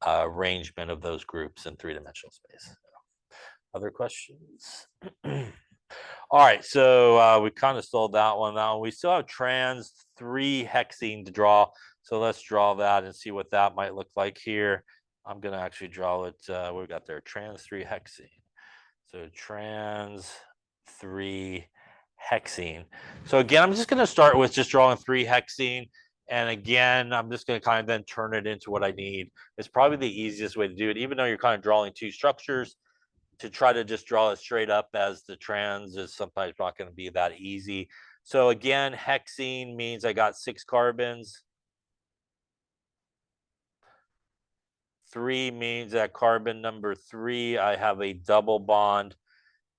Speaker 1: arrangement of those groups in 3-dimensional space. Other questions? All right, so we kind of stole that one. Now we still have trans 3-hexene to draw. So let's draw that and see what that might look like here. I'm going to actually draw it. What we got there? Trans 3-hexene. So trans 3-hexene. So again, I'm just going to start with just drawing 3-hexene. And again, I'm just going to kind of then turn it into what I need. It's probably the easiest way to do it, even though you're kind of drawing 2 structures. To try to just draw it straight up as the trans is sometimes not going to be that easy. So again, hexene means I got 6 carbons. 3 means that carbon number 3, I have a double bond.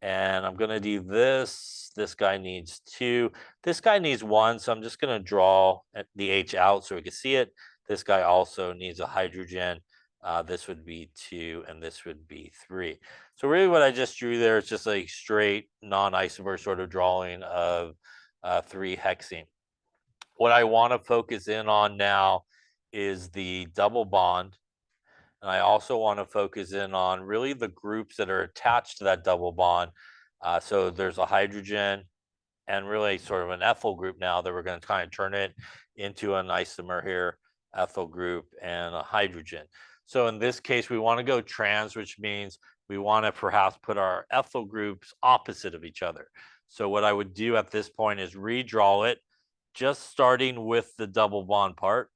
Speaker 1: And I'm going to do this. This guy needs 2. This guy needs 1. So I'm just going to draw the H out so we can see it. This guy also needs a hydrogen. This would be 2, and this would be 3. So really what I just drew there is just a straight non-isomer sort of drawing of 3-hexene. What I want to focus in on now is the double bond. And I also want to focus in on really the groups that are attached to that double bond. So there's a hydrogen and really sort of an ethyl group now that we're going to kind of turn it into an isomer here, ethyl group and a hydrogen. So in this case, we want to go trans, which means we want to perhaps put our ethyl groups opposite of each other. So what I would do at this point is redraw it, just starting with the double bond part.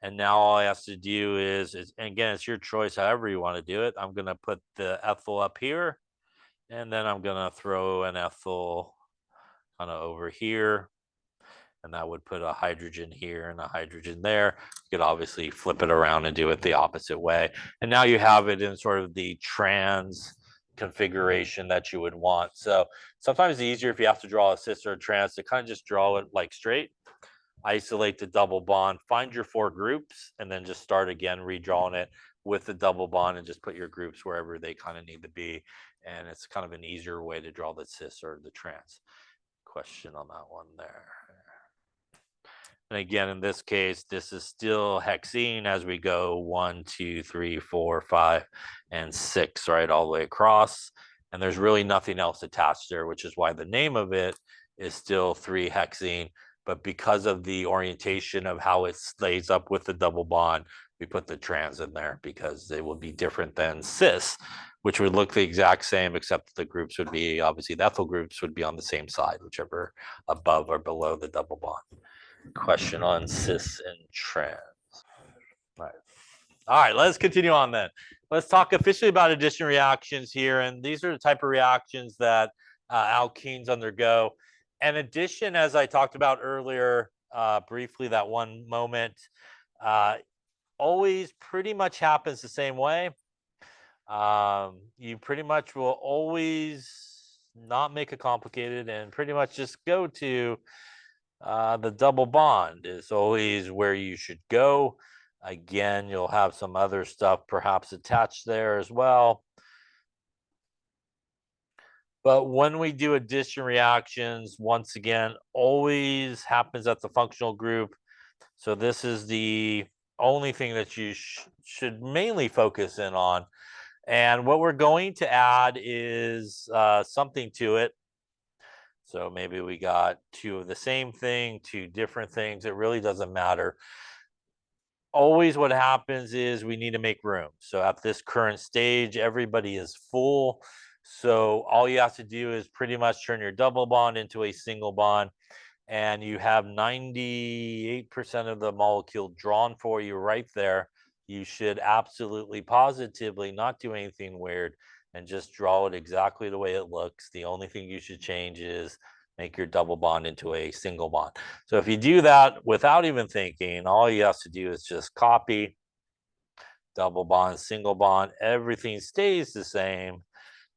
Speaker 1: And now all I have to do is, and again, it's your choice, however you want to do it. I'm going to put the ethyl up here, and then I'm going to throw an ethyl kind of over here. And that would put a hydrogen here and a hydrogen there. You could obviously flip it around and do it the opposite way. And now you have it in sort of the trans configuration that you would want. So sometimes it's easier if you have to draw a cis or a trans to kind of just draw it like straight. Isolate the double bond, find your 4 groups, and then just start again redrawing it with the double bond and just put your groups wherever they kind of need to be. And it's kind of an easier way to draw the cis or the trans. Question on that one there. And again, in this case, this is still hexene as we go 1, 2, 3, 4, 5, and 6, right, all the way across. And there's really nothing else attached there, which is why the name of it is still 3-hexene. But because of the orientation of how it lays up with the double bond, we put the trans in there because they will be different than cis, which would look the exact same, except the groups would be, obviously the ethyl groups would be on the same side, whichever above or below the double bond. Question on cis and trans. All right, let's continue on then. Let's talk officially about addition reactions here. And these are the type of reactions that alkenes undergo. And addition, as I talked about earlier, briefly, that one moment, always pretty much happens the same way. You pretty much will always not make it complicated and pretty much just go to the double bond is always where you should go. Again, you'll have some other stuff perhaps attached there as well. But when we do addition reactions, once again, always happens at the functional group. So this is the only thing that you should mainly focus in on. And what we're going to add is something to it. So maybe we got 2 of the same thing, 2 different things. It really doesn't matter. Always what happens is we need to make room. So at this current stage, everybody is full. So all you have to do is pretty much turn your double bond into a single bond. And you have 98% of the molecule drawn for you right there. You should absolutely positively not do anything weird and just draw it exactly the way it looks. The only thing you should change is make your double bond into a single bond. So if you do that without even thinking, all you have to do is just copy, double bond, single bond, everything stays the same.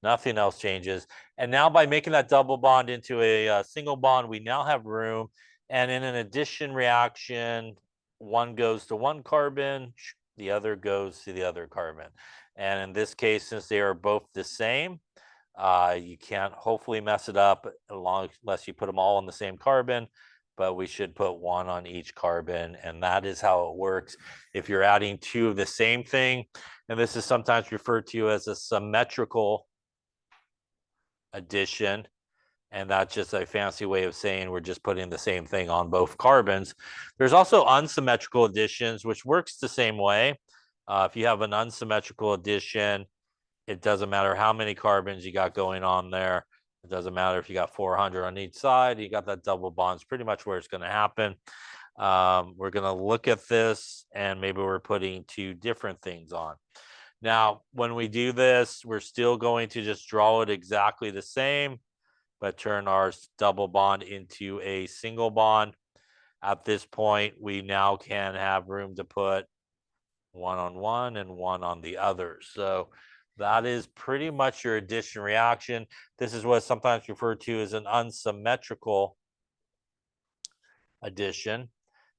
Speaker 1: Nothing else changes. And now by making that double bond into a single bond, we now have room. And in an addition reaction, one goes to one carbon, the other goes to the other carbon. And in this case, since they are both the same, you can't hopefully mess it up unless you put them all on the same carbon, but we should put 1 on each carbon. And that is how it works. If you're adding 2 of the same thing, and this is sometimes referred to as a symmetrical addition, and that's just a fancy way of saying we're just putting the same thing on both carbons. There's also unsymmetrical additions, which works the same way. If you have an unsymmetrical addition, it doesn't matter how many carbons you got going on there. It doesn't matter if you got 400 on each side. You got that double bond. It's pretty much where it's going to happen. We're going to look at this, and maybe we're putting 2 different things on. Now, when we do this, we're still going to just draw it exactly the same, but turn our double bond into a single bond. At this point, we now can have room to put 1 on one and 1 on the other. So that is pretty much your addition reaction. This is what's sometimes referred to as an unsymmetrical addition,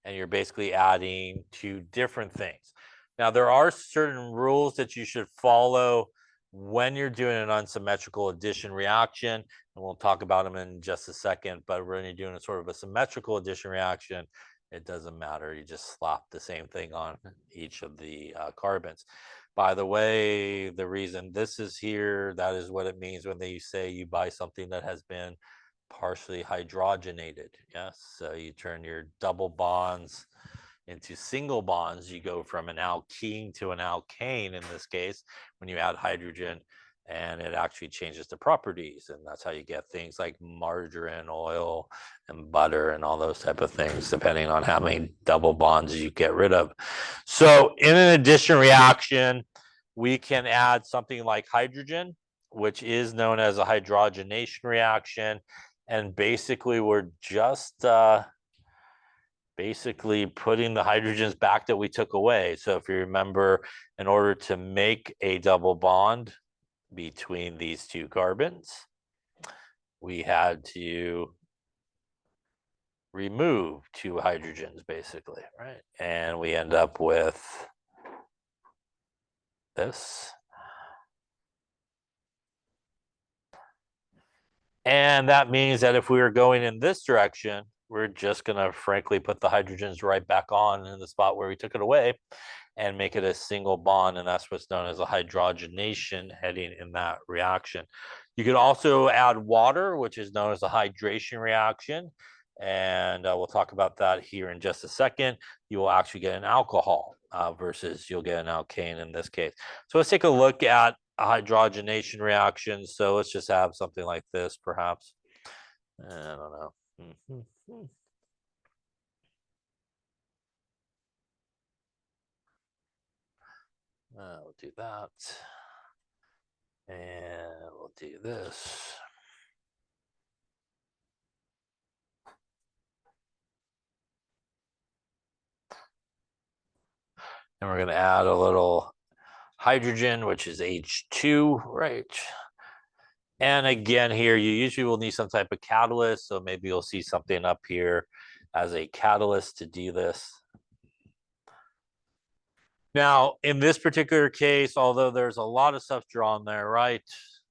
Speaker 1: and you're basically adding 2 different things. Now, there are certain rules that you should follow when you're doing an unsymmetrical addition reaction, and we'll talk about them in just a second. But when you're doing a sort of a symmetrical addition reaction, it doesn't matter. You just slap the same thing on each of the carbons. By the way, the reason this is here, that is what it means when they say you buy something that has been partially hydrogenated. Yes, so you turn your double bonds into single bonds. You go from an alkene to an alkane in this case when you add hydrogen, and it actually changes the properties. And that's how you get things like margarine, oil, and butter, and all those type of things, depending on how many double bonds you get rid of. So in an addition reaction, we can add something like hydrogen, which is known as a hydrogenation reaction. And basically, we're just basically putting the hydrogens back that we took away. So if you remember, in order to make a double bond between these 2 carbons, we had to remove 2 hydrogens, basically, right? And we end up with this. And that means that if we were going in this direction, we're just going to frankly put the hydrogens right back on in the spot where we took it away and make it a single bond. And that's what's known as a hydrogenation heading in that reaction. You could also add water, which is known as a hydration reaction. And we'll talk about that here in just a second. You will actually get an alcohol versus you'll get an alkane in this case. So let's take a look at a hydrogenation reaction. So let's just have something like this, perhaps. I don't know. We'll do that. And we'll do this. And we're going to add a little hydrogen, which is H2, right? And again, here, you usually will need some type of catalyst. So maybe you'll see something up here as a catalyst to do this. Now, in this particular case, although there's a lot of stuff drawn there, right?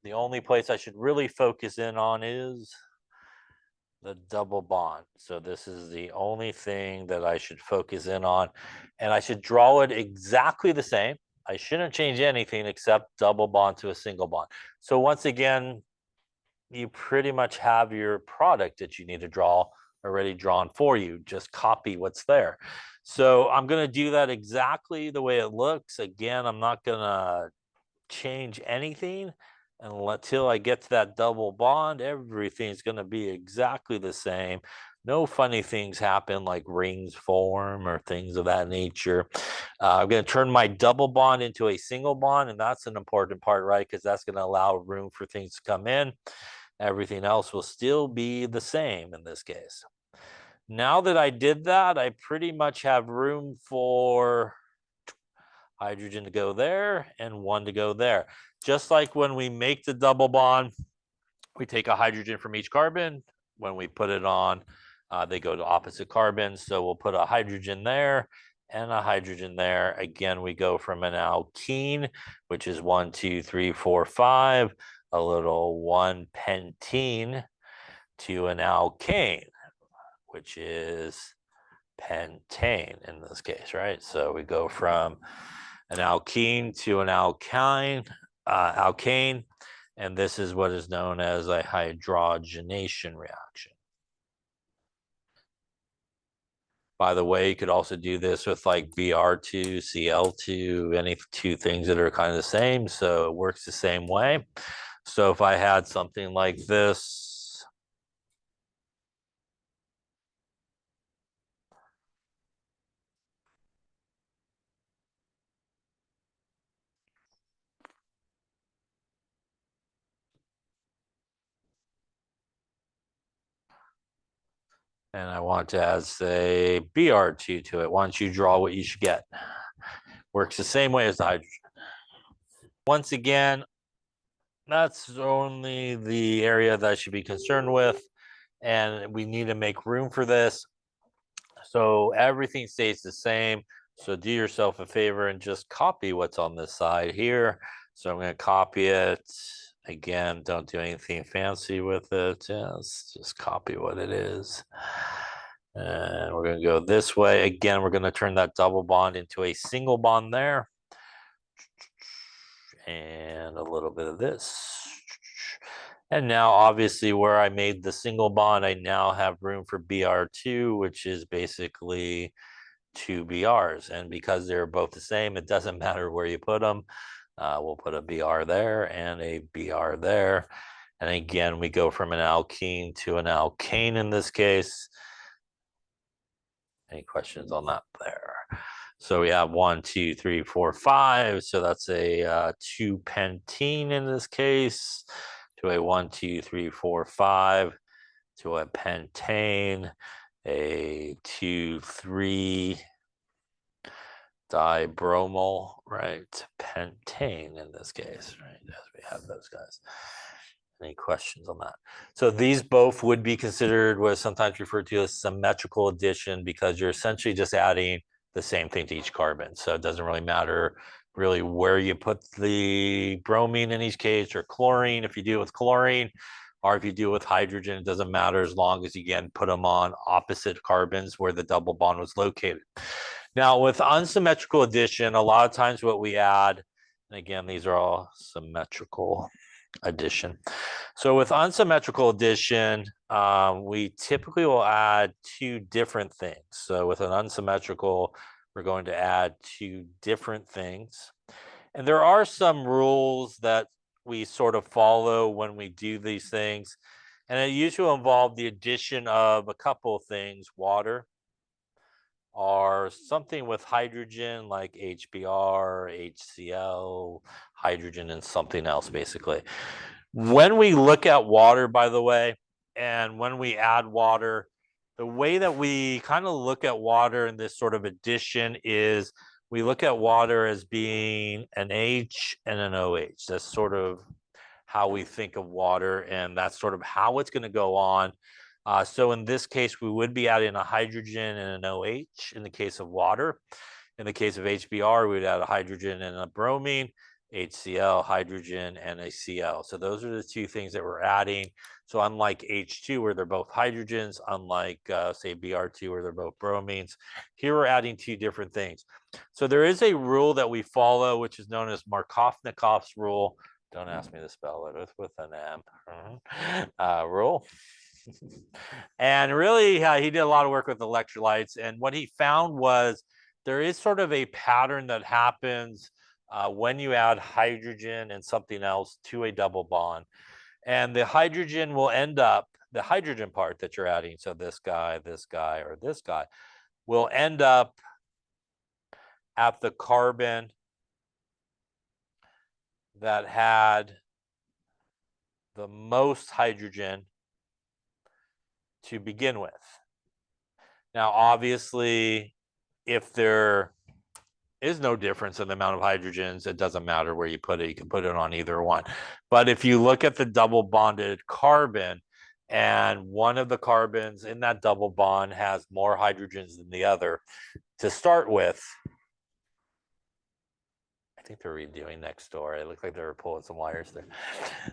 Speaker 1: The only place I should really focus in on is the double bond. So this is the only thing that I should focus in on. And I should draw it exactly the same. I shouldn't change anything except double bond to a single bond. So once again, you pretty much have your product that you need to draw already drawn for you. Just copy what's there. So I'm going to do that exactly the way it looks. Again, I'm not going to change anything until I get to that double bond. Everything's going to be exactly the same. No funny things happen like rings form or things of that nature. I'm going to turn my double bond into a single bond, and that's an important part, right? Because that's going to allow room for things to come in. Everything else will still be the same in this case. Now that I did that, I pretty much have room for hydrogen to go there and one to go there. Just like when we make the double bond, we take a hydrogen from each carbon. When we put it on, they go to opposite carbons. So we'll put a hydrogen there and a hydrogen there. Again, we go from an alkene, which is 1, 2, 3, 4, 5, a little 1-pentene, to an alkane, which is pentane in this case, right? So we go from an alkene to an alkane, and this is what is known as a hydrogenation reaction. By the way, you could also do this with like Br2, Cl2, any two things that are kind of the same. So it works the same way. So if I had something like this, and I want to add, say, Br2 to it, why don't you draw what you should get? Works the same way as the hydrogen. Once again, that's only the area that I should be concerned with, and we need to make room for this. So everything stays the same. So do yourself a favor and just copy what's on this side here. So I'm going to copy it. Again, don't do anything fancy with it. Just copy what it is. And we're going to go this way. Again, we're going to turn that double bond into a single bond there. And a little bit of this. And now, obviously, where I made the single bond, I now have room for Br2, which is basically 2 Brs. And because they're both the same, it doesn't matter where you put them. We'll put a Br there and a Br there. And again, we go from an alkene to an alkane in this case. Any questions on that there? So we have 1, 2, 3, 4, 5. So that's a 2-pentene in this case, to a 1, 2, 3, 4, 5, to a pentane, a 2, 3 dibromal, right? Pentane in this case, right? As we have those guys. Any questions on that? So these both would be considered what is sometimes referred to as symmetrical addition, because you're essentially just adding the same thing to each carbon. So it doesn't really matter really where you put the bromine in each case, or chlorine if you do it with chlorine, or if you do it with hydrogen, it doesn't matter as long as you again put them on opposite carbons where the double bond was located. Now with unsymmetrical addition, a lot of times what we add, and again, these are all symmetrical addition. So with unsymmetrical addition, we typically will add two different things. So with an unsymmetrical, we're going to add two different things. And there are some rules that we sort of follow when we do these things. And it usually involves the addition of a couple of things, water, or something with hydrogen like HBr, HCl, hydrogen, and something else basically. When we look at water, by the way, and when we add water, the way that we kind of look at water in this sort of addition is we look at water as being an H and an OH. That's sort of how we think of water, and that's sort of how it's going to go on. So in this case, we would be adding a hydrogen and an OH in the case of water. In the case of HBr, we'd add a hydrogen and a bromine, HCl, hydrogen, and a Cl. So those are the two things that we're adding. So unlike H2, where they're both hydrogens, unlike, say, Br2, where they're both bromines, here we're adding two different things. So there is a rule that we follow, which is known as Markovnikov's rule. Don't ask me to spell it, it's with an M. Rule. And really, he did a lot of work with electrolytes. And what he found was there is sort of a pattern that happens when you add hydrogen and something else to a double bond. And the hydrogen will end up, the hydrogen part that you're adding, so this guy, or this guy, will end up at the carbon that had the most hydrogen to begin with. Now, obviously, if there is no difference in the amount of hydrogens, it doesn't matter where you put it. You can put it on either one. But if you look at the double bonded carbon, and one of the carbons in that double bond has more hydrogens than the other to start with, I think they're redoing next door. It looked like they were pulling some wires there.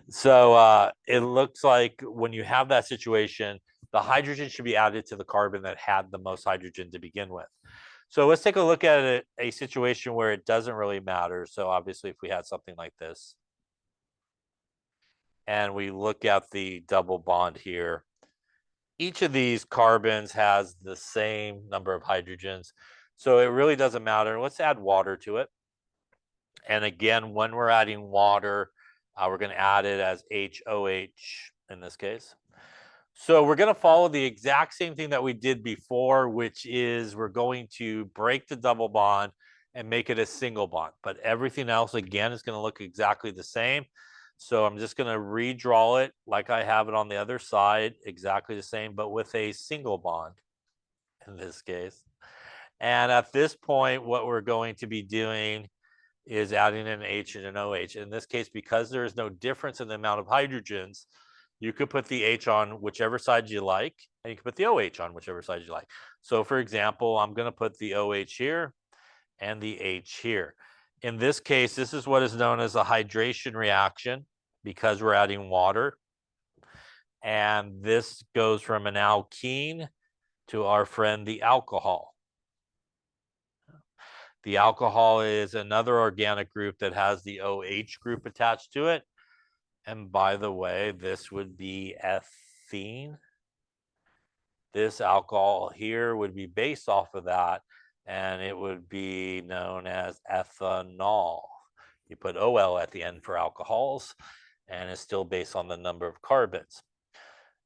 Speaker 1: So it looks like when you have that situation, the hydrogen should be added to the carbon that had the most hydrogen to begin with. So let's take a look at a situation where it doesn't really matter. So obviously, if we had something like this, and we look at the double bond here, each of these carbons has the same number of hydrogens. So it really doesn't matter. Let's add water to it. And again, when we're adding water, we're going to add it as HOH in this case. So we're going to follow the exact same thing that we did before, which is we're going to break the double bond and make it a single bond. But everything else, again, is going to look exactly the same. So I'm just going to redraw it like I have it on the other side, exactly the same, but with a single bond in this case. And at this point, what we're going to be doing is adding an H and an OH. In this case, because there is no difference in the amount of hydrogens, you could put the H on whichever side you like, and you can put the OH on whichever side you like. So for example, I'm going to put the OH here and the H here. In this case, this is what is known as a hydration reaction because we're adding water. And this goes from an alkene to our friend, the alcohol. The alcohol is another organic group that has the OH group attached to it. And by the way, this would be ethene. This alcohol here would be based off of that, and it would be known as ethanol. You put OL at the end for alcohols, and it's still based on the number of carbons.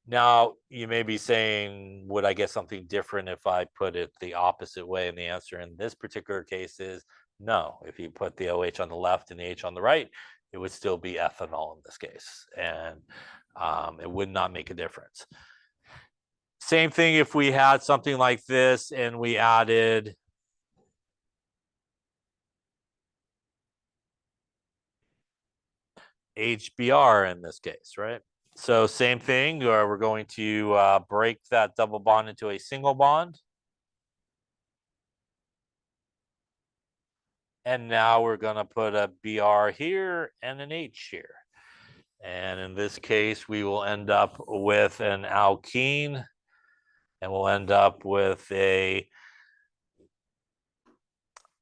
Speaker 1: Now, you may be saying, would I get something different if I put it the opposite way? And the answer in this particular case is no. If you put the OH on the left and the H on the right, it would still be ethanol in this case, and it would not make a difference. Same thing if we had something like this and we added HBr in this case, right? So same thing, we're going to break that double bond into a single bond. And now we're going to put a Br here and an H here. And in this case, we will end up with an alkene, and we'll end up with an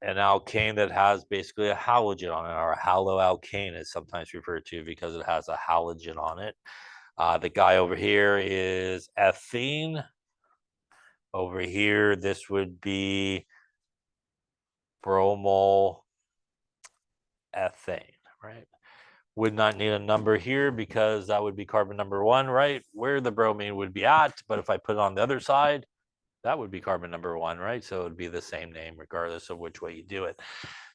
Speaker 1: alkane that has basically a halogen on it, or a haloalkane is sometimes referred to because it has a halogen on it. The guy over here is ethene. Over here, this would be bromoethane, right? Would not need a number here because that would be carbon number 1, right? Where the bromine would be at. But if I put it on the other side, that would be carbon number 1, right? So it would be the same name regardless of which way you do it.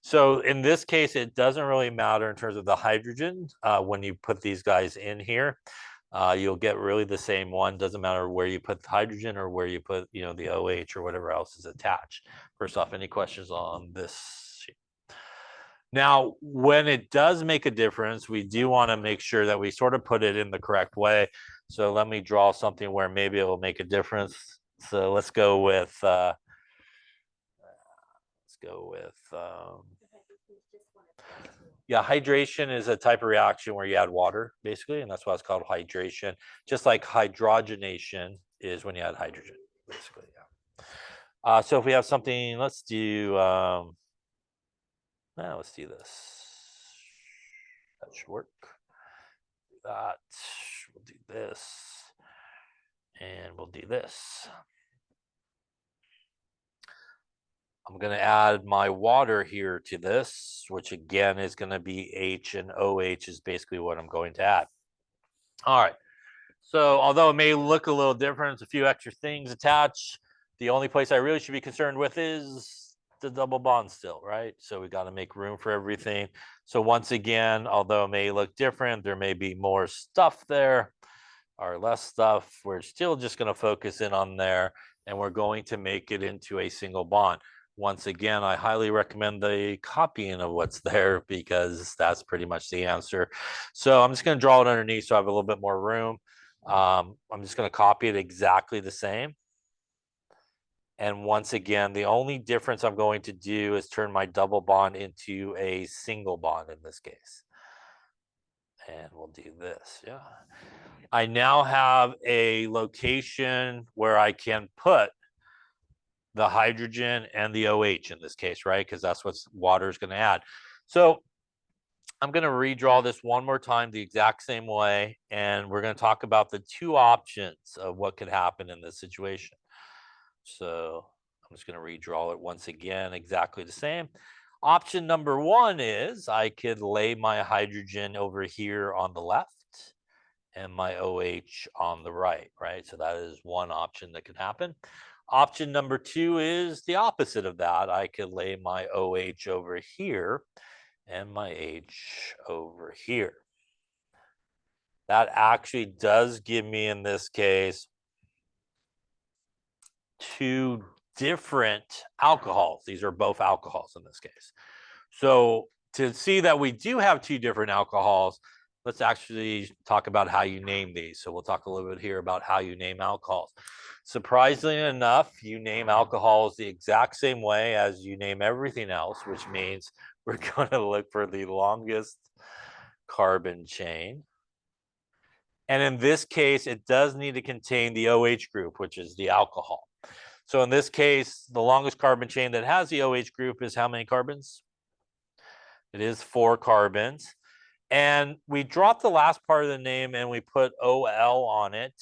Speaker 1: So in this case, it doesn't really matter in terms of the hydrogen. When you put these guys in here, you'll get really the same one. Doesn't matter where you put the hydrogen or where you put, the OH or whatever else is attached. First off, any questions on this? Now, when it does make a difference, we do want to make sure that we sort of put it in the correct way. So let me draw something where maybe it will make a difference. So let's go with yeah, hydration is a type of reaction where you add water, basically, and that's why it's called hydration. Just like hydrogenation is when you add hydrogen, basically. Yeah. So if we have something, let's do let's do this. That should work. Do that. We'll do this, and we'll do this. I'm going to add my water here to this, which again is going to be H, and OH is basically what I'm going to add. All right. So although it may look a little different, a few extra things attached. The only place I really should be concerned with is the double bond still, right? So we got to make room for everything. So once again, although it may look different, there may be more stuff there or less stuff. We're still just going to focus in on there, and we're going to make it into a single bond. Once again, I highly recommend the copying of what's there because that's pretty much the answer. So I'm just going to draw it underneath so I have a little bit more room. I'm just going to copy it exactly the same. And once again, the only difference I'm going to do is turn my double bond into a single bond in this case. And we'll do this, yeah. I now have a location where I can put the hydrogen and the OH in this case, right? Because that's what water is going to add. So I'm going to redraw this one more time the exact same way, and we're going to talk about the two options of what could happen in this situation. So I'm just going to redraw it once again, exactly the same. Option number 1 is I could lay my hydrogen over here on the left and my OH on the right, right? So that is one option that could happen. Option number 2 is the opposite of that. I could lay my OH over here and my H over here. That actually does give me, in this case, 2 different alcohols. These are both alcohols in this case. So to see that we do have 2 different alcohols, let's actually talk about how you name these. So we'll talk a little bit here about how you name alcohols. Surprisingly enough, you name alcohols the exact same way as you name everything else, which means we're going to look for the longest carbon chain. And in this case, it does need to contain the OH group, which is the alcohol. So in this case, the longest carbon chain that has the OH group is how many carbons? It is 4 carbons. And we dropped the last part of the name and we put OL on it.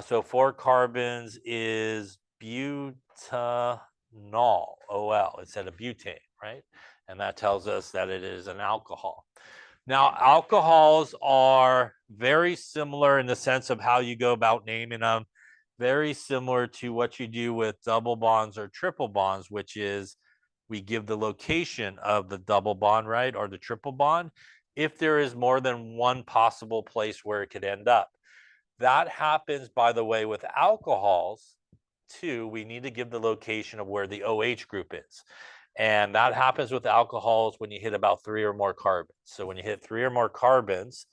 Speaker 1: So 4 carbons is butanol, OL, instead of butane, right? And that tells us that it is an alcohol. Now, alcohols are very similar in the sense of how you go about naming them. Very similar to what you do with double bonds or triple bonds, which is we give the location of the double bond, right, or the triple bond, if there is more than one possible place where it could end up. That happens, by the way, with alcohols, too. We need to give the location of where the OH group is. And that happens with alcohols when you hit about 3 or more carbons. So when you hit 3 or more carbons,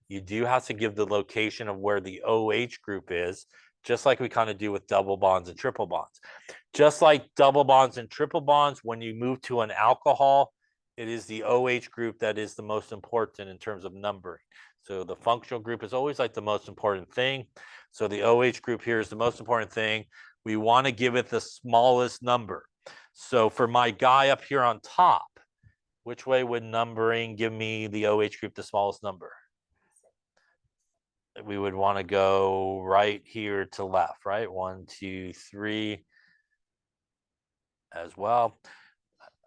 Speaker 1: you do have to give the location of where the OH group is, just like we kind of do with double bonds and triple bonds. Just like double bonds and triple bonds, when you move to an alcohol, it is the OH group that is the most important in terms of numbering. So the functional group is always like the most important thing. So the OH group here is the most important thing. We want to give it the smallest number. So for my guy up here on top, which way would numbering give me the OH group the smallest number? We would want to go right here to left, right? 1, 2, 3 as well.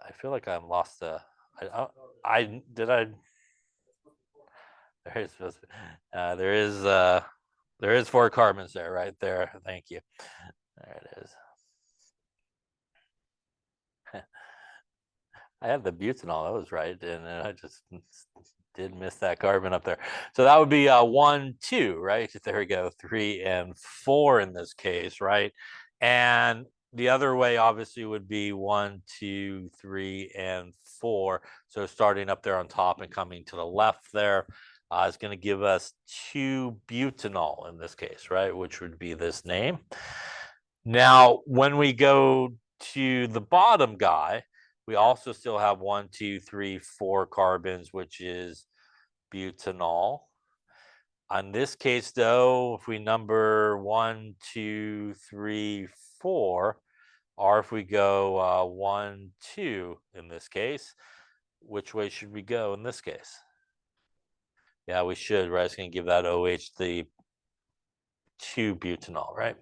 Speaker 1: I feel like I've lost the. I did I. There is there is 4 carbons there, right there. Thank you. There it is. I had the butanol, that was right, and then I just did miss that carbon up there. So that would be 1, 2, right? There we go, 3 and 4 in this case, right? And the other way obviously would be 1, 2, 3, and 4. So starting up there on top and coming to the left there is going to give us 2-butanol in this case, right? Which would be this name. Now, when we go to the bottom guy, we also still have 1, 2, 3, 4 carbons, which is butanol. In this case, though, if we number 1, 2, 3, 4, or if we go 1, 2 in this case, which way should we go in this case? Yeah, we should, right? It's going to give that OH the 2-butanol, right?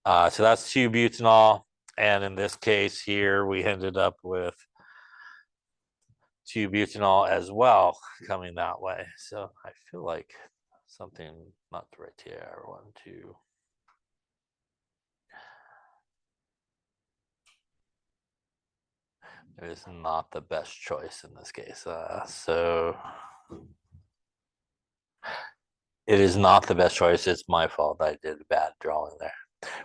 Speaker 1: So that's 2-butanol. And in this case here, we ended up with 2-butanol as well coming that way. So I feel like something not right here. 1, 2. It is not the best choice in this case. So it is not the best choice. It's my fault. I did a bad drawing there.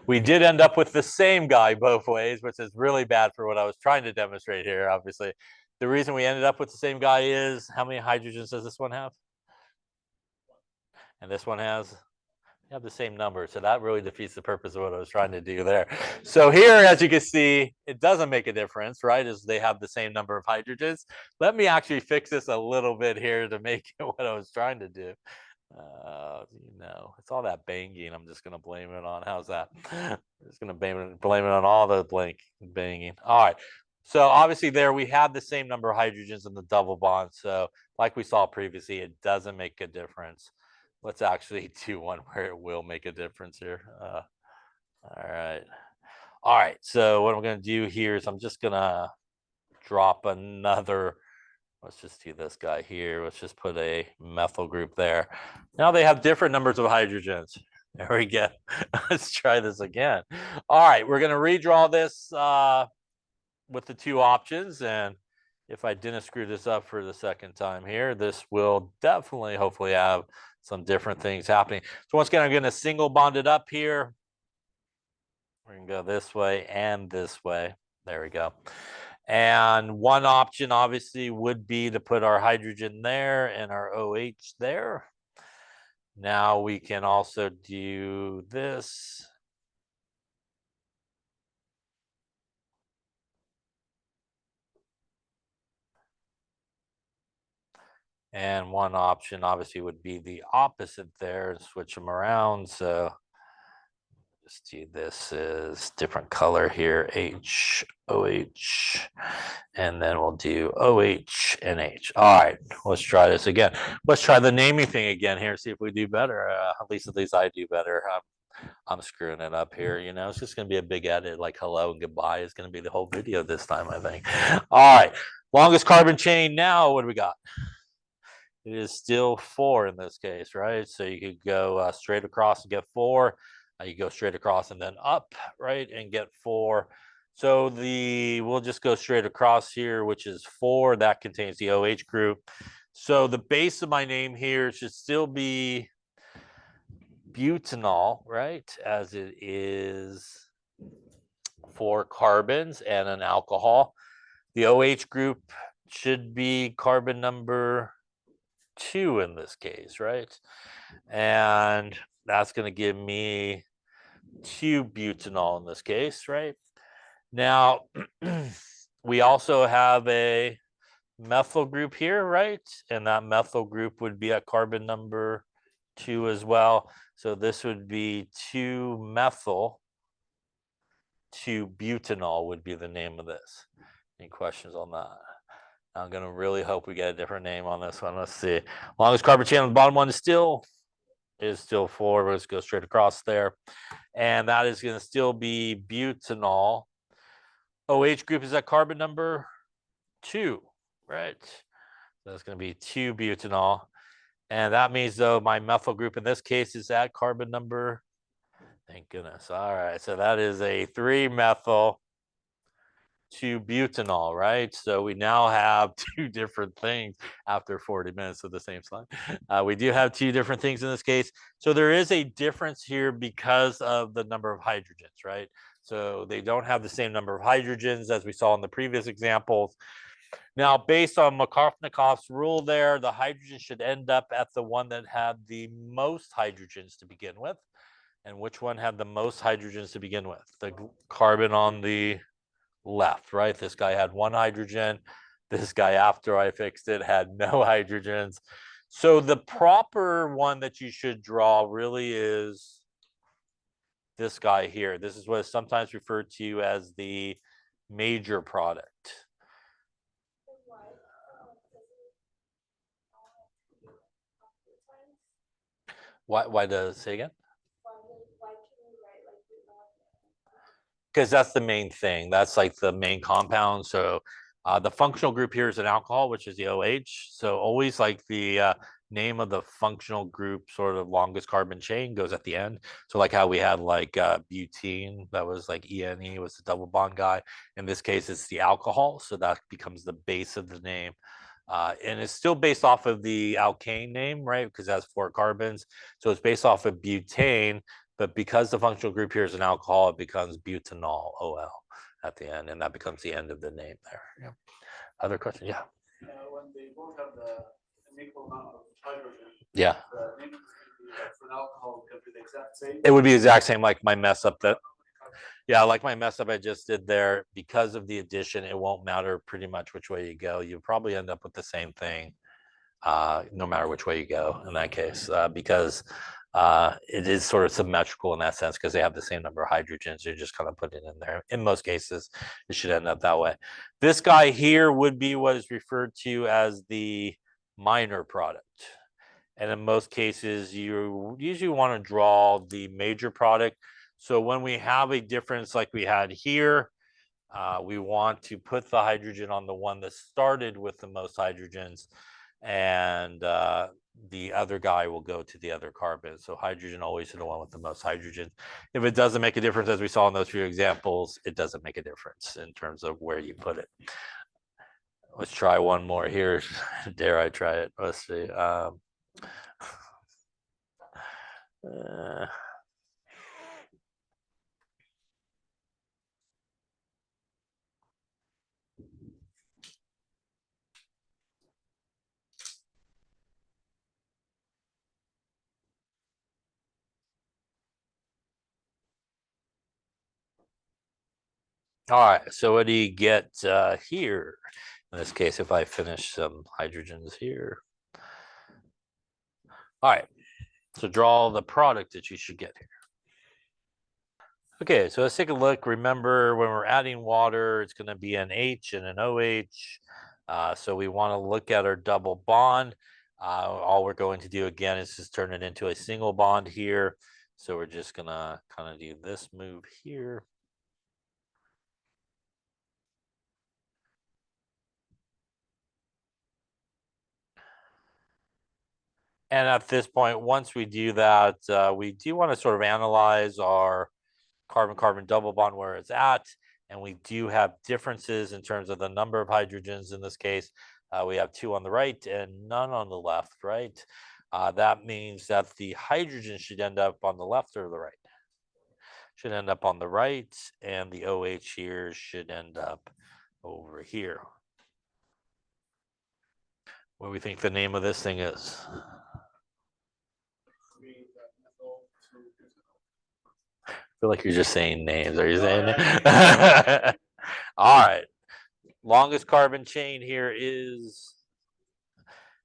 Speaker 1: We did end up with the same guy both ways, which is really bad for what I was trying to demonstrate here, obviously. The reason we ended up with the same guy is, how many hydrogens does this one have? And this one has? They have the same number, so that really defeats the purpose of what I was trying to do there. So here, as you can see, it doesn't make a difference, right? As they have the same number of hydrogens. Let me actually fix this a little bit here to make it what I was trying to do. It's all that banging. I'm just going to blame it on. How's that? I'm just going to blame it on all the banging. All right. So obviously there we have the same number of hydrogens in the double bond. So like we saw previously, it doesn't make a difference. Let's actually do one where it will make a difference here. All right. All right. So what I'm going to do here is I'm just going to drop another. Let's just do this guy here. Let's just put a methyl group there. Now they have different numbers of hydrogens. There we go. Let's try this again. All right, we're going to redraw this with the 2 options. And if I didn't screw this up for the second time here, this will definitely, hopefully, have some different things happening. So once again, I'm going to single bond it up here. We're going to go this way and this way. There we go. And one option obviously would be to put our hydrogen there and our OH there. Now we can also do this. And one option obviously would be the opposite there and switch them around. So just do this is different color here, H, OH, and then we'll do OH and H. All right, let's try this again. Let's try the naming thing again here, see if we do better. At least I do better. I'm screwing it up here, it's just going to be a big edit, like hello and goodbye is going to be the whole video this time, I think. All right, longest carbon chain now, what do we got? It is still 4 in this case, right? So you could go straight across and get 4. You go straight across and then up, right, and get 4. So we'll just go straight across here, which is 4. That contains the OH group. So the base of my name here should still be butanol, right, as it is 4 carbons and an alcohol. The OH group should be carbon number 2 in this case, right? And that's going to give me 2-butanol in this case, right? Now, we also have a methyl group here, right? And that methyl group would be at carbon number 2 as well. So this would be 2-methyl 2-butanol would be the name of this. Any questions on that? I'm gonna really hope we get a different name on this one. Let's see. Longest carbon chain on the bottom one is still 4. Let's go straight across there. And that is gonna still be butanol. OH group is at carbon number 2, right? So that's gonna be 2-butanol. And that means though my methyl group in this case is at carbon number, thank goodness. All right, so that is a 3-methyl 2-butanol, right? So we now have 2 different things after 40 minutes of the same slide. We do have 2 different things in this case. So there is a difference here because of the number of hydrogens, right? So they don't have the same number of hydrogens as we saw in the previous examples. Now, based on Markovnikov's rule there, the hydrogen should end up at the one that had the most hydrogens to begin with. And which one had the most hydrogens to begin with? The carbon on the left, right? This guy had 1 hydrogen. This guy, after I fixed it, had no hydrogens. So the proper one that you should draw really is this guy here. This is what is sometimes referred to as the major product.
Speaker 3: Then why, does it all have to be oxidized?
Speaker 1: Why does, say again?
Speaker 3: Why can we write like butanol?
Speaker 1: Because that's the main thing. That's like the main compound. So the functional group here is an alcohol, which is the OH. So always like the name of the functional group, sort of longest carbon chain, goes at the end. So like how we had like butene, that was like ENE was the double bond guy. In this case, it's the alcohol. So that becomes the base of the name. And it's still based off of the alkane name, right? Because it has 4 carbons. So it's based off of butane. But because the functional group here is an alcohol, it becomes butanol, OL, at the end, and that becomes the end of the name there. Yeah. Other question? Yeah.
Speaker 2: When they both have an equal amount of hydrogen,
Speaker 1: Yeah.
Speaker 2: the name is going to be like for an alcohol could be the exact same.
Speaker 1: It would be the exact same like my mess up that. Yeah, like my mess up I just did there. Because of the addition, it won't matter pretty much which way you go. You'll probably end up with the same thing, no matter which way you go in that case, because it is sort of symmetrical in that sense because they have the same number of hydrogens. You're just kind of putting it in there. In most cases, it should end up that way. This guy here would be what is referred to as the minor product. And in most cases, you usually want to draw the major product. So when we have a difference like we had here, we want to put the hydrogen on the one that started with the most hydrogens, and the other guy will go to the other carbon. So hydrogen always to the one with the most hydrogen. If it doesn't make a difference, as we saw in those few examples, it doesn't make a difference in terms of where you put it. Let's try one more here. Dare I try it? Let's see. All right, so what do you get here? In this case, if I finish some hydrogens here. All right, so draw the product that you should get here. Okay, so let's take a look. Remember, when we're adding water, it's going to be an H and an OH. So we want to look at our double bond. All we're going to do again is just turn it into a single bond here. So we're just going to kind of do this move here. And at this point, once we do that, we do want to sort of analyze our carbon-carbon double bond where it's at. And we do have differences in terms of the number of hydrogens in this case. We have 2 on the right and none on the left, right? That means that the hydrogen should end up on the left or the right. Should end up on the right, and the OH here should end up over here. What do we think the name of this thing is? I feel like you're just saying names. Are you saying it? All right. Longest carbon chain here is,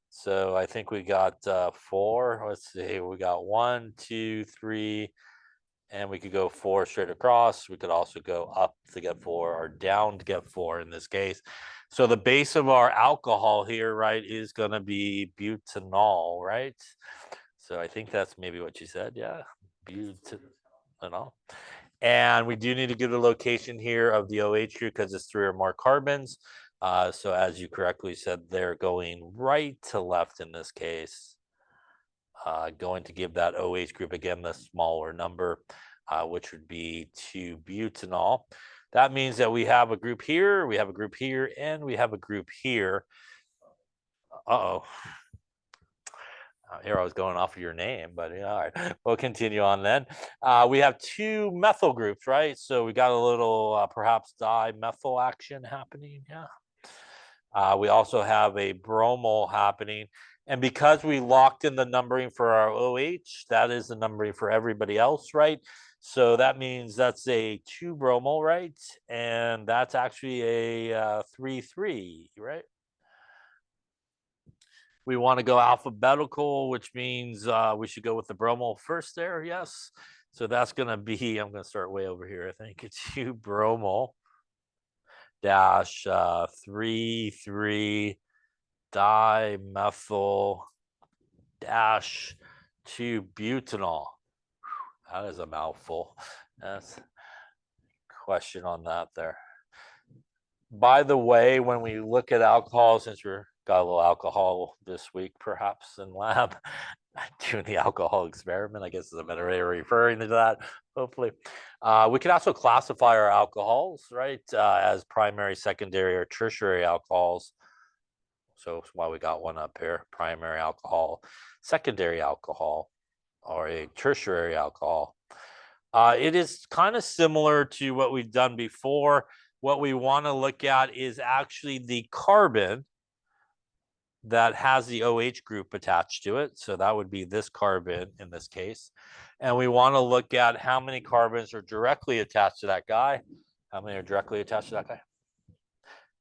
Speaker 1: so I think we got 4. Let's see, we got 1, 2, 3, and we could go 4 straight across. We could also go up to get 4 or down to get 4 in this case. So the base of our alcohol here, right, is going to be butanol, right? So I think that's maybe what you said. Yeah, butanol. And we do need to give the location here of the OH group because it's 3 or more carbons. So as you correctly said, they're going right to left in this case. Going to give that OH group again the smaller number, which would be 2-butanol. That means that we have a group here, we have a group here, and we have a group here. Here I was going off of your name, but yeah, all right, we'll continue on then. We have 2 methyl groups, right? So we got a little perhaps dimethyl action happening. Yeah. We also have a bromol happening. And because we locked in the numbering for our OH, that is the numbering for everybody else, right? So that means that's a 2-bromol, right? And that's actually a 3-3, right? We want to go alphabetical, which means we should go with the bromol first there, yes. So that's going to be, I'm going to start way over here, I think. It's 2-bromol dash 3,3 dimethyl dash 2-butanol. That is a mouthful. That's a question on that there. By the way, when we look at alcohol, since we're got a little alcohol this week, perhaps in lab, doing the alcohol experiment, I guess is a better way of referring to that, hopefully. We can also classify our alcohols, right, as primary, secondary, or tertiary alcohols. So that's why we got one up here, primary alcohol, secondary alcohol, or a tertiary alcohol. It is kind of similar to what we've done before. What we want to look at is actually the carbon that has the OH group attached to it. So that would be this carbon in this case. And we want to look at how many carbons are directly attached to that guy. How many are directly attached to that guy?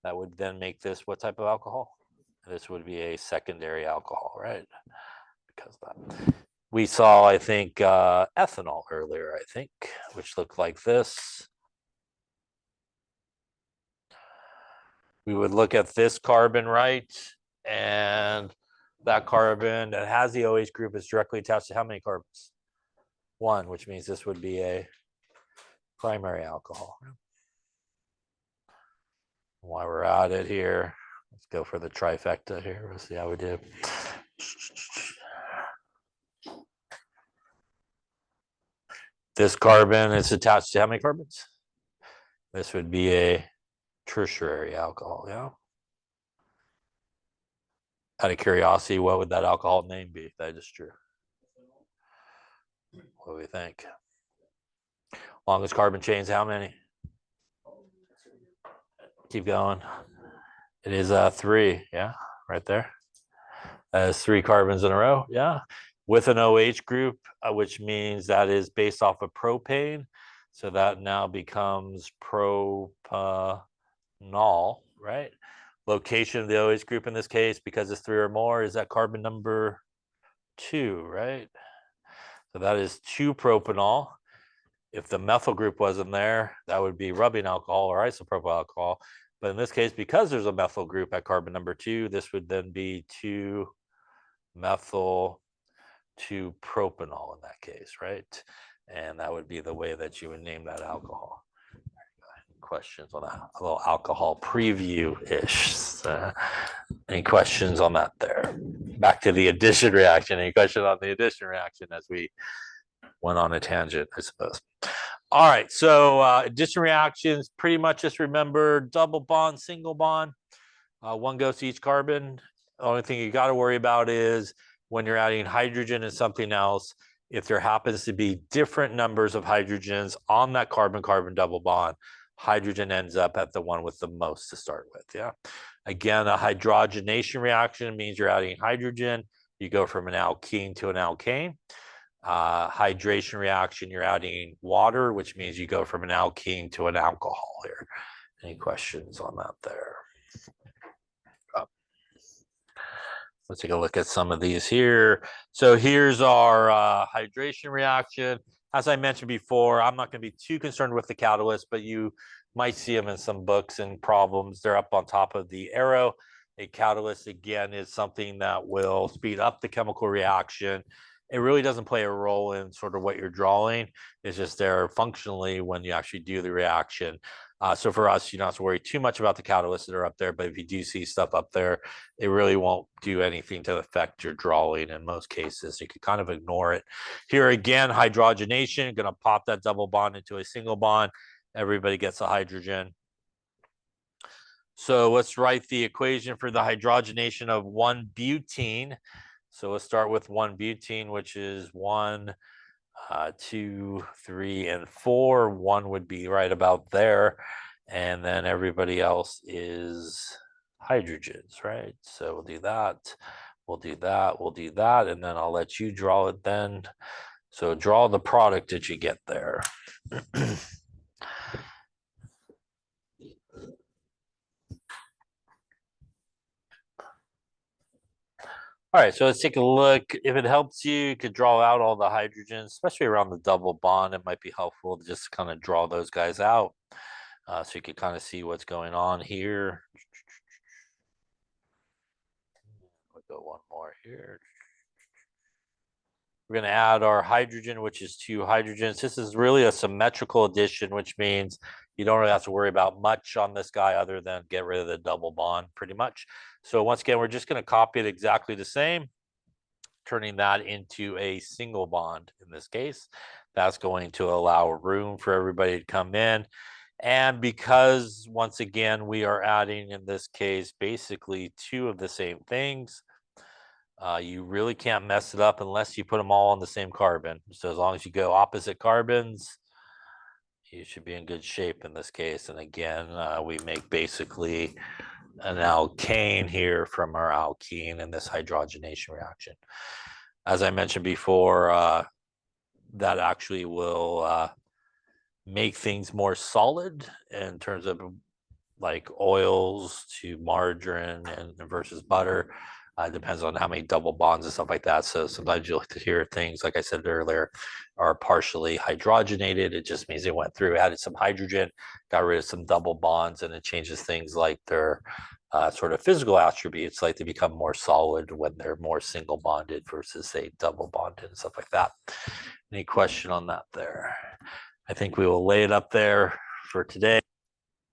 Speaker 1: That would then make this what type of alcohol? This would be a secondary alcohol, right? Because that. We saw, I think, ethanol earlier, I think, which looked like this. We would look at this carbon, right? And that carbon that has the OH group is directly attached to how many carbons? 1, which means this would be a primary alcohol. While we're at it here, let's go for the trifecta here. We'll see how we do. This carbon is attached to how many carbons? This would be a tertiary alcohol, yeah? Out of curiosity, what would that alcohol name be? That is true. What do we think? Longest carbon chains, how many? Keep going. It is 3, yeah, right there. That is 3 carbons in a row, yeah, with an OH group, which means that is based off of propane. So that now becomes propanol, right? Location of the OH group in this case, because it's 3 or more, is that carbon number 2, right? So that is 2-propanol. If the methyl group wasn't there, that would be rubbing alcohol or isopropyl alcohol. But in this case, because there's a methyl group at carbon number 2, this would then be 2-methyl 2-propanol in that case, right? And that would be the way that you would name that alcohol. Questions on that? A little alcohol preview-ish. Any questions on that there? Back to the addition reaction. Any question on the addition reaction as we went on a tangent, I suppose. All right, so addition reactions, pretty much just remember double bond, single bond. 1 goes to each carbon. The only thing you got to worry about is when you're adding hydrogen and something else, if there happens to be different numbers of hydrogens on that carbon-carbon double bond, hydrogen ends up at the one with the most to start with, yeah? Again, a hydrogenation reaction means you're adding hydrogen. You go from an alkene to an alkane. Hydration reaction, you're adding water, which means you go from an alkene to an alcohol here. Any questions on that there? Let's take a look at some of these here. So here's our hydration reaction. As I mentioned before, I'm not going to be too concerned with the catalyst, but you might see them in some books and problems. They're up on top of the arrow. A catalyst, again, is something that will speed up the chemical reaction. It really doesn't play a role in sort of what you're drawing. It's just there functionally when you actually do the reaction. So for us, you don't have to worry too much about the catalysts that are up there, but if you do see stuff up there, it really won't do anything to affect your drawing in most cases. You can kind of ignore it. Here again, hydrogenation, going to pop that double bond into a single bond. Everybody gets a hydrogen. So let's write the equation for the hydrogenation of 1-butene. So let's start with 1-butene, which is 1, 2, 3, and 4. 1 would be right about there. And then everybody else is hydrogens, right? So we'll do that. We'll do that. We'll do that. And then I'll let you draw it then. So draw the product that you get there. All right, so let's take a look. If it helps you, you could draw out all the hydrogens, especially around the double bond. It might be helpful to just kind of draw those guys out so you could kind of see what's going on here. We'll go one more here. We're going to add our hydrogen, which is 2 hydrogens. This is really a symmetrical addition, which means you don't really have to worry about much on this guy other than get rid of the double bond pretty much. So once again, we're just going to copy it exactly the same, turning that into a single bond in this case. That's going to allow room for everybody to come in. And because, once again, we are adding, in this case, basically 2 of the same things, you really can't mess it up unless you put them all on the same carbon. So as long as you go opposite carbons, you should be in good shape in this case. And again, we make basically an alkane here from our alkene in this hydrogenation reaction. As I mentioned before, that actually will make things more solid in terms of like oils to margarine and versus butter. It depends on how many double bonds and stuff like that. So sometimes you'll hear things, like I said earlier, are partially hydrogenated. It just means they went through, added some hydrogen, got rid of some double bonds, and it changes things like their sort of physical attributes, like they become more solid when they're more single bonded versus, say, double bonded and stuff like that. Any question on that there? I think we will lay it up there for today.